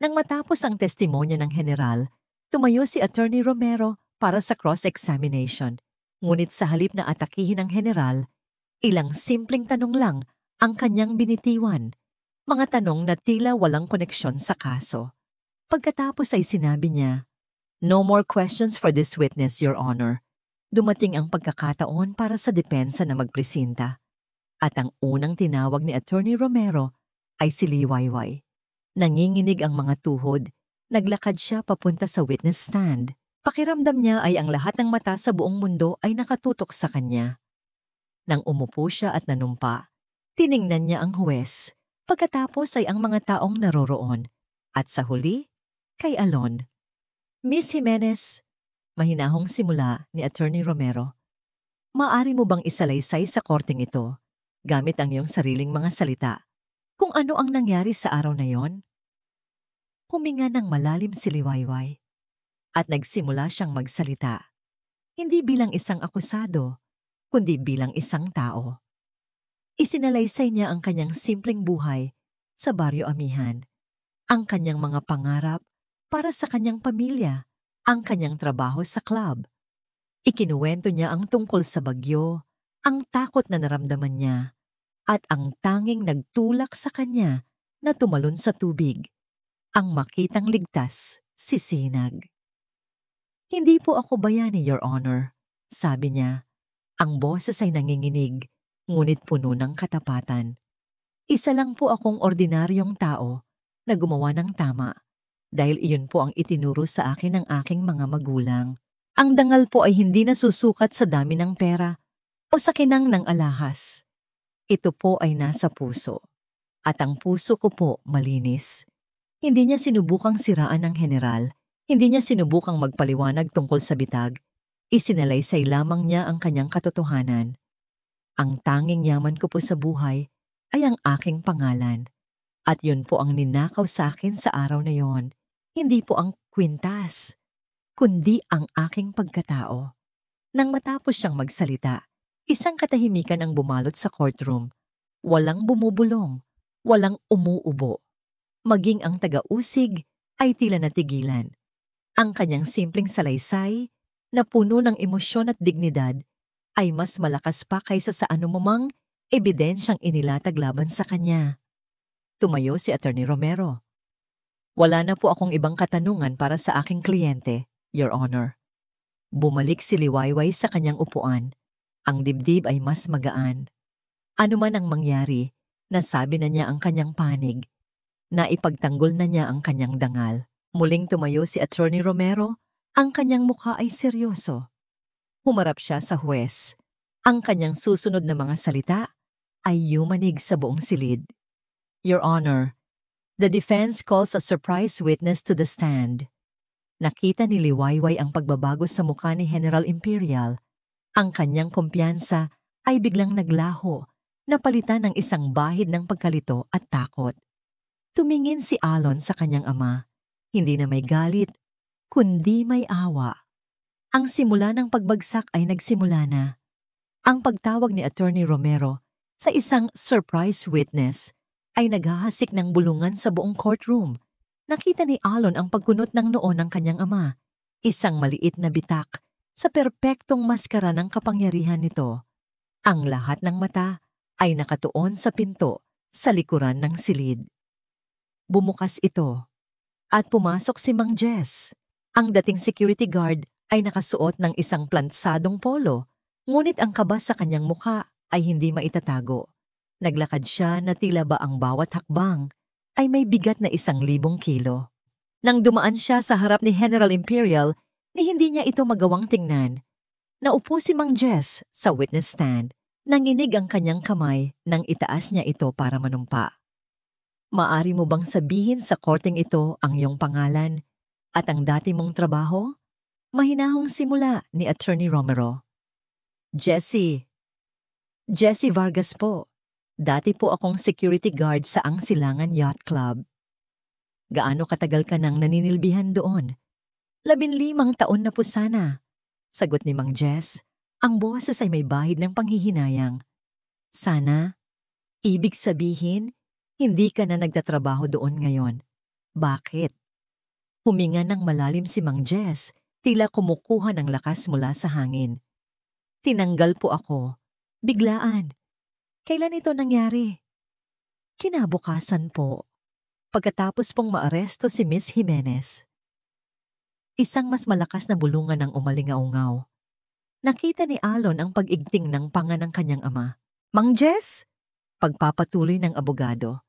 A: Nang matapos ang testimonya ng general, tumayo si Attorney Romero para sa cross-examination. Ngunit sa halip na atakihin ng general, ilang simpleng tanong lang ang kanyang binitiwan. Mga tanong na tila walang koneksyon sa kaso. Pagkatapos ay sinabi niya, "No more questions for this witness, Your Honor." Dumating ang pagkakataon para sa depensa na magpresinta. At ang unang tinawag ni Attorney Romero ay si Liwayway. Nanginginig ang mga tuhod. Naglakad siya papunta sa witness stand. Pakiramdam niya ay ang lahat ng mata sa buong mundo ay nakatutok sa kanya. Nang umupo siya at nanumpa, tiningnan niya ang huwes. Pagkatapos ay ang mga taong naroroon. At sa huli, kay Alon. "Miss Jimenez," mahinahong simula ni Attorney Romero, "maaari mo bang isalaysay sa korteng ito, gamit ang iyong sariling mga salita, kung ano ang nangyari sa araw na yon?" Huminga ng malalim si Liwayway at nagsimula siyang magsalita, hindi bilang isang akusado, kundi bilang isang tao. Isinalaysay niya ang kanyang simpleng buhay sa Baryo Amihan, ang kanyang mga pangarap para sa kanyang pamilya, ang kanyang trabaho sa club. Ikinuwento niya ang tungkol sa bagyo, ang takot na naramdaman niya, at ang tanging nagtulak sa kanya na tumalon sa tubig, ang makitang ligtas si Sinag. "Hindi po ako bayani, Your Honor," sabi niya. Ang boses ay nanginginig, ngunit puno ng katapatan. "Isa lang po akong ordinaryong tao na gumawa ng tama dahil iyon po ang itinuro sa akin ng aking mga magulang. Ang dangal po ay hindi nasusukat sa dami ng pera o sa kinang ng alahas. Ito po ay nasa puso. At ang puso ko po malinis." Hindi niya sinubukang siraan ng general. Hindi niya sinubukang magpaliwanag tungkol sa bitag. Isinalaysay lamang niya ang kanyang katotohanan. "Ang tanging yaman ko po sa buhay ay ang aking pangalan. At yun po ang ninakaw sa akin sa araw na yon. Hindi po ang kwintas, kundi ang aking pagkatao." Nang matapos siyang magsalita, isang katahimikan ang bumalot sa courtroom. Walang bumubulong, walang umuubo. Maging ang taga-usig ay tila natigilan. Ang kanyang simpleng salaysay na puno ng emosyon at dignidad ay mas malakas pa kaysa sa anumang ebidensyang inilatag laban sa kanya. Tumayo si Attorney Romero. "Wala na po akong ibang katanungan para sa aking kliyente, Your Honor." Bumalik si Liwayway sa kanyang upuan. Ang dibdib ay mas magaan. Ano man ang mangyari, nasabi na niya ang kanyang panig. Naipagtanggol na niya ang kanyang dangal. Muling tumayo si Attorney Romero. Ang kanyang mukha ay seryoso. Humarap siya sa huwes. Ang kanyang susunod na mga salita ay yumanig sa buong silid. "Your Honor, the defense calls a surprise witness to the stand." Nakita ni Liwayway ang pagbabago sa mukha ni General Imperial. Ang kanyang kumpiyansa ay biglang naglaho, napalitan ng isang bahid ng pagkalito at takot. Tumingin si Alon sa kanyang ama, hindi na may galit, kundi may awa. Ang simula ng pagbagsak ay nagsimula na. Ang pagtawag ni Attorney Romero sa isang surprise witness ay naghahasik ng bulungan sa buong courtroom. Nakita ni Alon ang pagkunot ng noo ng kanyang ama, isang maliit na bitak sa perpektong maskara ng kapangyarihan nito. Ang lahat ng mata ay nakatuon sa pinto sa likuran ng silid. Bumukas ito at pumasok si Mang Jess. Ang dating security guard ay nakasuot ng isang plantsadong polo, ngunit ang kaba sa kanyang mukha ay hindi maitatago. Naglakad siya na tila ba ang bawat hakbang ay may bigat na 1,000 kilo. Nang dumaan siya sa harap ni General Imperial, ni hindi niya ito magawang tingnan. Naupo si Mang Jess sa witness stand. Nanginig ang kanyang kamay nang itaas niya ito para manumpa. "Maari mo bang sabihin sa korteng ito ang iyong pangalan at ang dati mong trabaho?" Mahinahong simula ni Attorney Romero. Jessie Vargas po. Dati po akong security guard sa Angsilangan Yacht Club." "Gaano katagal ka nang naninilbihan doon?" 15 taon na po sana," sagot ni Mang Jess. Ang boses ay may bahid ng panghihinayang. "Sana? Ibig sabihin, hindi ka na nagtatrabaho doon ngayon. Bakit?" Huminga ng malalim si Mang Jess, tila kumukuha ng lakas mula sa hangin. "Tinanggal po ako. Biglaan." "Kailan ito nangyari?" "Kinabukasan po." pagkatapos pong maaresto si Miss Jimenez. Isang mas malakas na bulungan ang umalingaungaw. Nakita ni Alon ang pag-igting ng panga ng kanyang ama. Mang Jess? Pagpapatuloy ng abogado.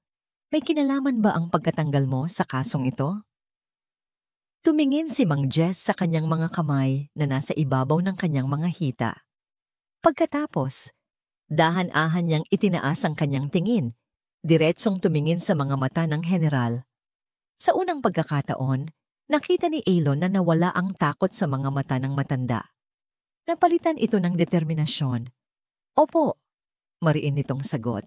A: May kinalaman ba ang pagkatanggal mo sa kasong ito? Tumingin si Mang Jess sa kanyang mga kamay na nasa ibabaw ng kanyang mga hita. Pagkatapos, dahan-ahan niyang itinaas ang kanyang tingin, diretsong tumingin sa mga mata ng general. Sa unang pagkakataon, nakita ni Alon na nawala ang takot sa mga mata ng matanda. Napalitan ito ng determinasyon. Opo, mariin nitong sagot.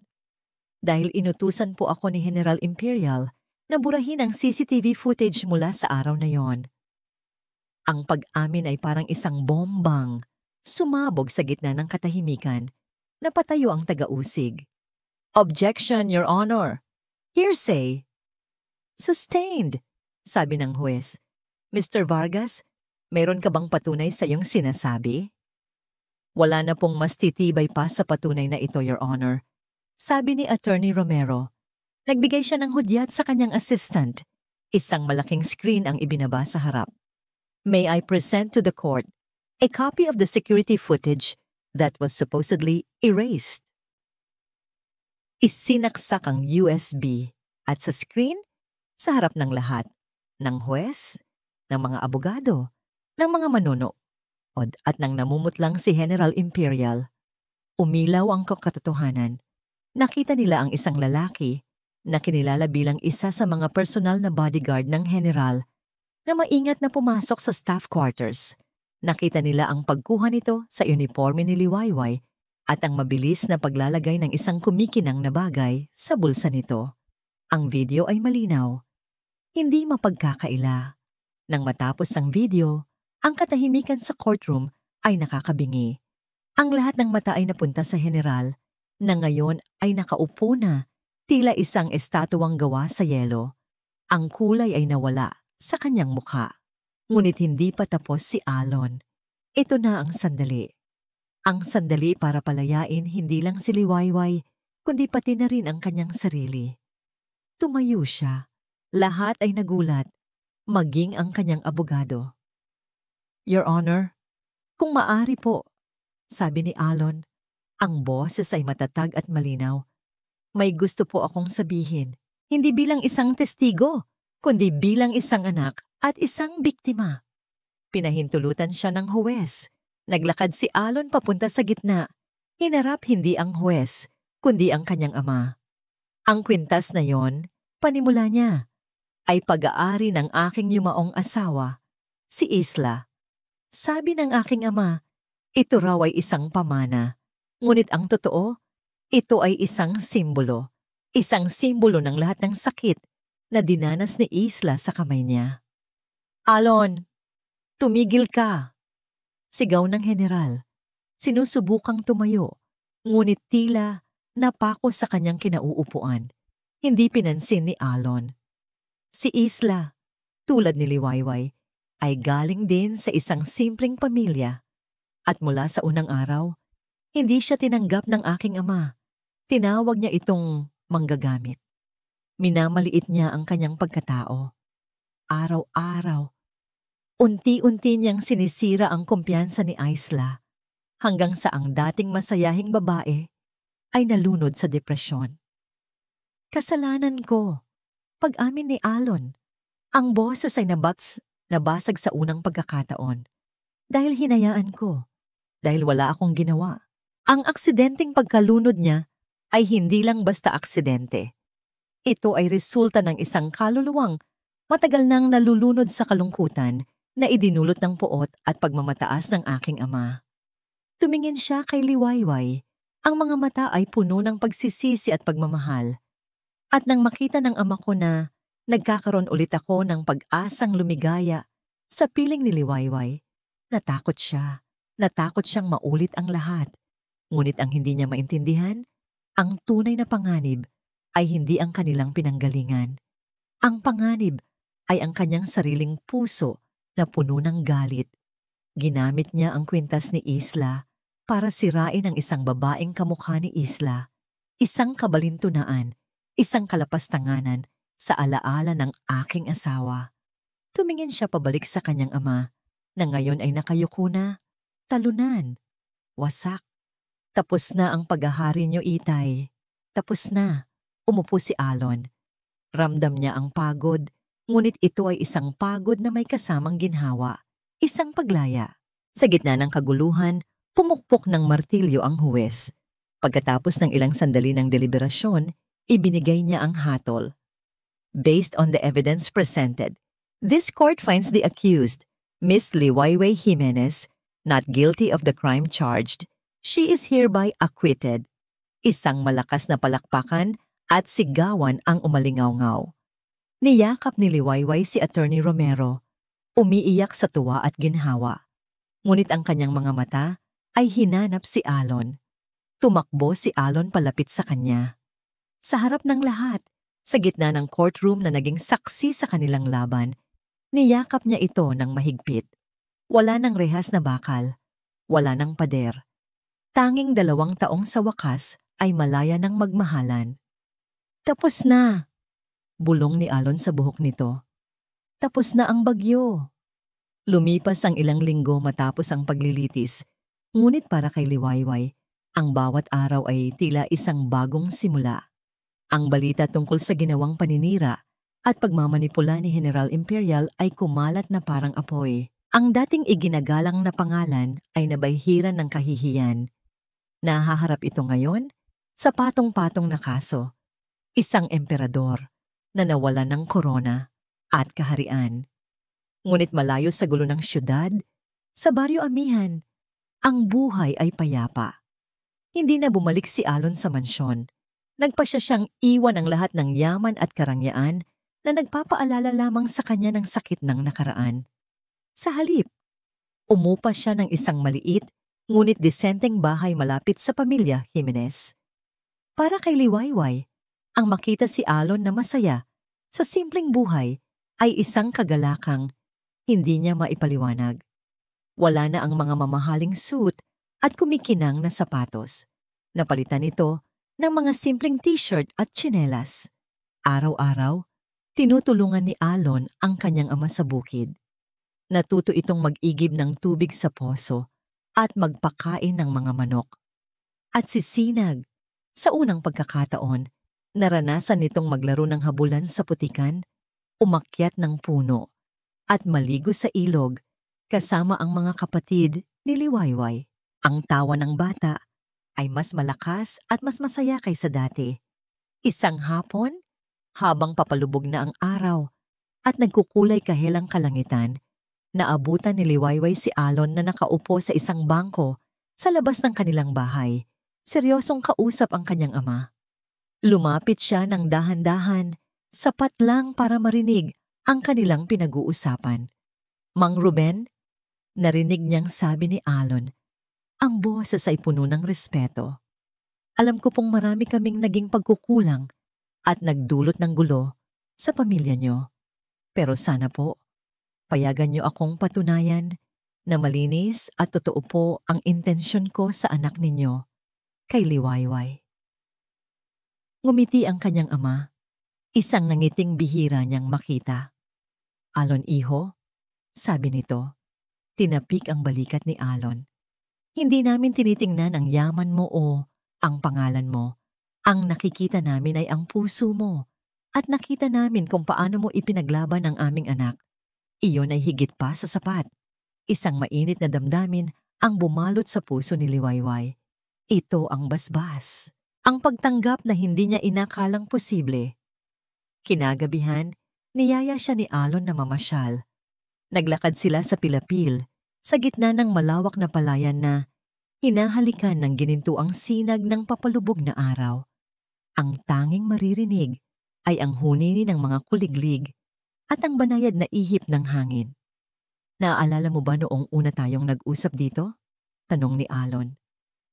A: Dahil inutusan po ako ni General Imperial na burahin ang CCTV footage mula sa araw na yon. Ang pag-amin ay parang isang bombang sumabog sa gitna ng katahimikan. Napatayo ang taga-usig. Objection, Your Honor. Hearsay. Sustained, sabi ng huwes. Mr. Vargas, mayroon ka bang patunay sa iyong sinasabi? Wala na pong mas titibay pa sa patunay na ito, Your Honor. Sabi ni Attorney Romero. Nagbigay siya ng hudyat sa kanyang assistant. Isang malaking screen ang ibinaba sa harap. May I present to the court a copy of the security footage that was supposedly erased. Isinaksak ang USB at sa screen, sa harap ng lahat, ng huwes, ng mga abogado, ng mga manonood at ng namumutlang si General Imperial. Umilaw ang katotohanan. Nakita nila ang isang lalaki na kinilala bilang isa sa mga personal na bodyguard ng general na maingat na pumasok sa staff quarters. Nakita nila ang pagkuha nito sa uniforme ni Liwayway at ang mabilis na paglalagay ng isang kumikinang na bagay sa bulsa nito. Ang video ay malinaw. Hindi mapagkakaila. Nang matapos ang video, ang katahimikan sa courtroom ay nakakabingi. Ang lahat ng mata ay napunta sa general na ngayon ay nakaupo na tila isang estatuang gawa sa yelo. Ang kulay ay nawala sa kanyang mukha. Ngunit hindi pa tapos si Alon. Ito na ang sandali. Ang sandali para palayain hindi lang si Liwayway, kundi pati na rin ang kanyang sarili. Tumayo siya. Lahat ay nagulat, maging ang kanyang abogado. Your Honor, kung maari po, sabi ni Alon, ang boses ay matatag at malinaw. May gusto po akong sabihin, hindi bilang isang testigo, kundi bilang isang anak at isang biktima. Pinahintulutan siya ng huwes. Naglakad si Alon papunta sa gitna. Hinarap hindi ang huwes, kundi ang kanyang ama. Ang kwintas na yon, panimula niya, ay pag-aari ng aking yumaong asawa, si Isla. Sabi ng aking ama, ito raw ay isang pamana. Ngunit ang totoo, ito ay isang simbolo. Isang simbolo ng lahat ng sakit na dinanas ni Isla sa kamay niya. Alon, tumigil ka! Sigaw ng general. Sinusubukang tumayo, ngunit tila napako sa kanyang kinauupuan. Hindi pinansin ni Alon. Si Isla, tulad ni Liwayway, ay galing din sa isang simpleng pamilya. At mula sa unang araw, hindi siya tinanggap ng aking ama. Tinawag niya itong manggagamit. Minamaliit niya ang kanyang pagkatao. Araw-araw, unti-unti niyang sinisira ang kumpiyansa ni Isla hanggang sa ang dating masayahing babae ay nalunod sa depresyon. Kasalanan ko, pag-amin ni Alon, ang boses ay nabasag sa unang pagkakataon. Dahil hinayaan ko, dahil wala akong ginawa. Ang aksidenteng pagkalunod niya ay hindi lang basta aksidente. Ito ay resulta ng isang kaluluwang matagal nang nalulunod sa kalungkutan na idinulot ng puot at pagmamataas ng aking ama. Tumingin siya kay Liwayway. Ang mga mata ay puno ng pagsisisi at pagmamahal. At nang makita ng ama ko na nagkakaroon ulit ako ng pag-asang lumigaya sa piling ni Liwayway, natakot siya. Natakot siyang maulit ang lahat. Ngunit ang hindi niya maintindihan, ang tunay na panganib ay hindi ang kanilang pinanggalingan. Ang panganib ay ang kanyang sariling puso na puno ng galit. Ginamit niya ang kwintas ni Isla para sirain ang isang babaeng kamukha ni Isla, isang kabalintunaan, isang kalapastanganan sa alaala ng aking asawa. Tumingin siya pabalik sa kanyang ama, na ngayon ay nakayuko na, talunan, wasak. Tapos na ang paghahari niyo, Itay. Tapos na. Umupo si Alon. Ramdam niya ang pagod, ngunit ito ay isang pagod na may kasamang ginhawa, isang paglaya. Sa gitna ng kaguluhan, pumukpok ng martilyo ang huwes. Pagkatapos ng ilang sandali ng deliberasyon, ibinigay niya ang hatol. Based on the evidence presented, this court finds the accused, Miss Liwayway Jimenez, not guilty of the crime charged. She is hereby acquitted. Isang malakas na palakpakan at sigawan ang umalingaw-ngaw. Niyakap ni Liwayway si Attorney Romero, umiiyak sa tuwa at ginhawa. Ngunit ang kanyang mga mata ay hinanap si Alon. Tumakbo si Alon palapit sa kanya. Sa harap ng lahat, sa gitna ng courtroom na naging saksi sa kanilang laban, niyakap niya ito ng mahigpit. Wala ng rehas na bakal, wala ng pader. Tanging 2 taong sa wakas ay malaya ng magmahalan. Tapos na, bulong ni Alon sa buhok nito. Tapos na ang bagyo. Lumipas ang ilang linggo matapos ang paglilitis, ngunit para kay Liwayway, ang bawat araw ay tila isang bagong simula. Ang balita tungkol sa ginawang paninira at pagmamanipula ni General Imperial ay kumalat na parang apoy. Ang dating iginagalang na pangalan ay nabayhiran ng kahihiyan. Nahaharap ito ngayon sa patong-patong na kaso. Isang emperador na nawalan ng korona at kaharian. Ngunit malayo sa gulo ng syudad, sa Baryo Amihan, ang buhay ay payapa. Hindi na bumalik si Alon sa mansyon. Nagpasya siyang iwan ang lahat ng yaman at karangyaan na nagpapaalala lamang sa kanya ng sakit ng nakaraan. Sa halip, umupa siya ng isang maliit ngunit disenteng bahay malapit sa pamilya Jimenez. Para kay Liwayway, ang makita si Alon na masaya sa simpleng buhay ay isang kagalakang hindi niya maipaliwanag. Wala na ang mga mamahaling suit at kumikinang na sapatos. Napalitan ito ng mga simpleng t-shirt at tsinelas. Araw-araw, tinutulungan ni Alon ang kanyang ama sa bukid. Natuto itong mag-igib ng tubig sa poso at magpakain ng mga manok. At si Sinag, sa unang pagkakataon, naranasan nitong maglaro ng habulan sa putikan, umakyat ng puno, at maligo sa ilog kasama ang mga kapatid ni Liwayway. Ang tawa ng bata ay mas malakas at mas masaya kaysa dati. Isang hapon, habang papalubog na ang araw at nagkukulay kahilang kalangitan, naabutan ni Liwayway si Alon na nakaupo sa isang bangko sa labas ng kanilang bahay. Seryosong kausap ang kanyang ama. Lumapit siya ng dahan-dahan, sapat lang para marinig ang kanilang pinag-uusapan. Mang Ruben, narinig niyang sabi ni Alon, ang boses ay puno ng respeto. Alam ko pong marami kaming naging pagkukulang at nagdulot ng gulo sa pamilya niyo. Pero sana po, payagan niyo akong patunayan na malinis at totoo po ang intensyon ko sa anak ninyo, kay Liwayway. Ngumiti ang kanyang ama, isang nangiting bihira niyang makita. Alon, iho, sabi nito. Tinapik ang balikat ni Alon. Hindi namin tinitingnan ang yaman mo o ang pangalan mo. Ang nakikita namin ay ang puso mo at nakita namin kung paano mo ipinaglaban ang aming anak. Iyon ay higit pa sa sapat. Isang mainit na damdamin ang bumalot sa puso ni Liwayway. Ito ang basbas. Ang pagtanggap na hindi niya inakalang posible. Kinagabihan, niyaya siya ni Alon na mamasyal. Naglakad sila sa Pilapil, sa gitna ng malawak na palayan na hinahalikan ng ginintuang sinag ng papalubog na araw. Ang tanging maririnig ay ang hunini ng mga kuliglig at ang banayad na ihip ng hangin. Naaalala mo ba noong una tayong nag-usap dito? Tanong ni Alon.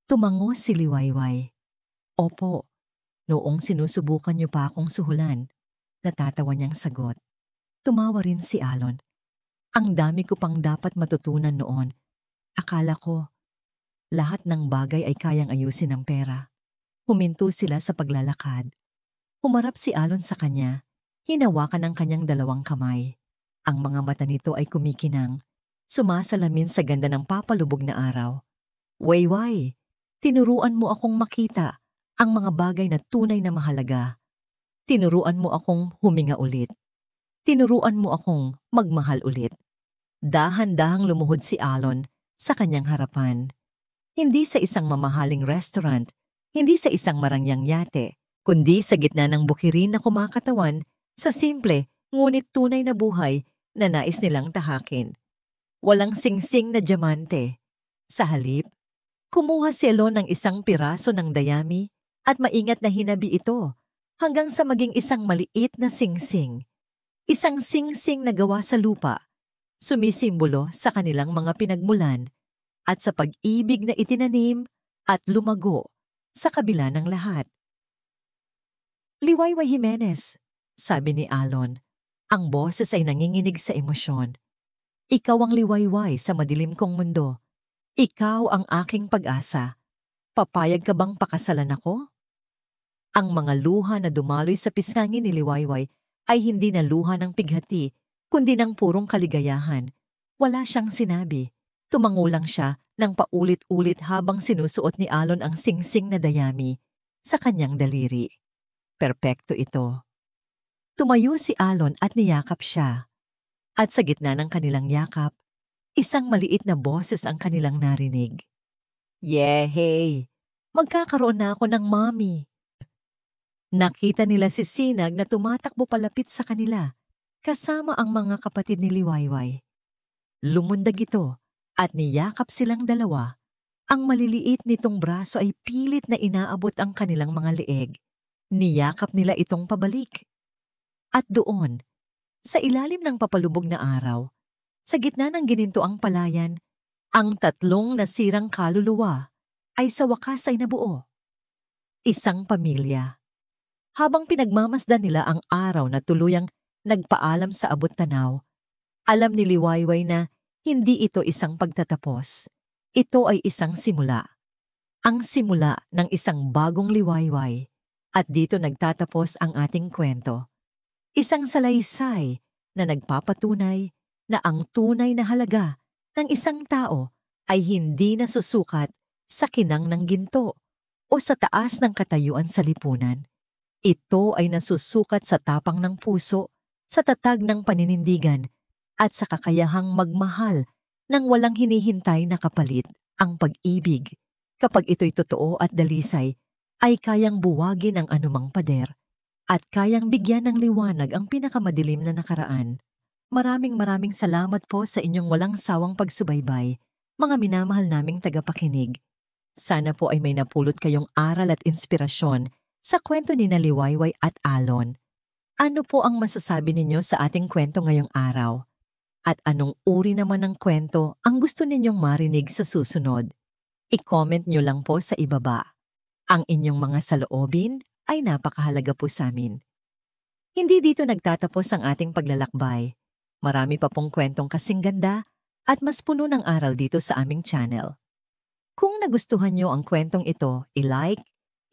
A: Tumango si Liwayway. Opo, noong sinusubukan niyo pa akong suhulan. Natatawa niyang sagot. Tumawa rin si Alon. Ang dami ko pang dapat matutunan noon. Akala ko, lahat ng bagay ay kayang ayusin ng pera. Huminto sila sa paglalakad. Humarap si Alon sa kanya, Hinawakan ang kanyang dalawang kamay. Ang mga mata nito ay kumikinang, sumasalamin sa ganda ng papalubog na araw. Wayway, tinuruan mo akong makita ang mga bagay na tunay na mahalaga. Tinuruan mo akong huminga ulit. Tinuruan mo akong magmahal ulit. Dahan-dahang lumuhod si Alon sa kanyang harapan. Hindi sa isang mamahaling restaurant, hindi sa isang marangyang yate, kundi sa gitna ng bukirin na kumakatawan sa simple ngunit tunay na buhay na nais nilang tahakin. Walang singsing na diamante. Sa halip, kumuha si Alon ng isang piraso ng dayami at maingat na hinabi ito hanggang sa maging isang maliit na singsing. Isang singsing na gawa sa lupa, sumisimbolo sa kanilang mga pinagmulan at sa pag-ibig na itinanim at lumago sa kabila ng lahat. Liwayway Jimenez, sabi ni Alon. Ang boses ay nanginginig sa emosyon. Ikaw ang liwayway sa madilim kong mundo. Ikaw ang aking pag-asa. Papayag ka bang pakasalan ako? Ang mga luha na dumaloy sa pisngangin ni Liwayway ay hindi na luha ng pighati, kundi ng purong kaligayahan. Wala siyang sinabi. Tumango lang siya ng paulit-ulit habang sinusuot ni Alon ang singsing na dayami sa kanyang daliri. Perpekto ito. Tumayo si Alon at niyakap siya. At sa gitna ng kanilang yakap, isang maliit na boses ang kanilang narinig. Yehey! Magkakaroon na ako ng mommy. Nakita nila si Sinag na tumatakbo palapit sa kanila, kasama ang mga kapatid ni Liwayway. Lumundag ito at niyakap silang dalawa. Ang maliliit nitong braso ay pilit na inaabot ang kanilang mga leeg. Niyakap nila itong pabalik. At doon, sa ilalim ng papalubog na araw, sa gitna ng ginintoang palayan, ang tatlong nasirang kaluluwa ay sa wakas ay nabuo. Isang pamilya. Habang pinagmamasdan nila ang araw na tuluyang nagpaalam sa abot-tanaw, alam ni Liwayway na hindi ito isang pagtatapos. Ito ay isang simula. Ang simula ng isang bagong Liwayway. At dito nagtatapos ang ating kwento. Isang salaysay na nagpapatunay na ang tunay na halaga ng isang tao ay hindi nasusukat sa kinang ng ginto o sa taas ng katayuan sa lipunan. Ito ay nasusukat sa tapang ng puso, sa tatag ng paninindigan, at sa kakayahang magmahal nang walang hinihintay na kapalit. Ang pag-ibig, kapag ito'y totoo at dalisay, ay kayang buwagin ang anumang pader at kayang bigyan ng liwanag ang pinakamadilim na nakaraan. Maraming salamat po sa inyong walang sawang pagsubaybay, mga minamahal naming tagapakinig. Sana po ay may napulot kayong aral at inspirasyon sa kwento ni Liwayway at Alon. Ano po ang masasabi ninyo sa ating kwento ngayong araw? At anong uri naman ng kwento ang gusto ninyong marinig sa susunod? I-comment nyo lang po sa ibaba. Ang inyong mga saloobin ay napakahalaga po sa amin. Hindi dito nagtatapos ang ating paglalakbay. Marami pa pong kwentong kasing ganda at mas puno ng aral dito sa aming channel. Kung nagustuhan nyo ang kwentong ito, i-like,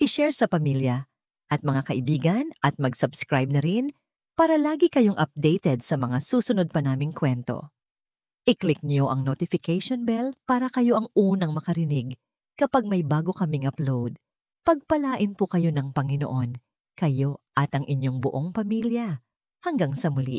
A: i-share sa pamilya at mga kaibigan at mag-subscribe na rin para lagi kayong updated sa mga susunod pa naming kwento. I-click nyo ang notification bell para kayo ang unang makarinig kapag may bago kaming upload. Pagpalain po kayo ng Panginoon, kayo at ang inyong buong pamilya. Hanggang sa muli.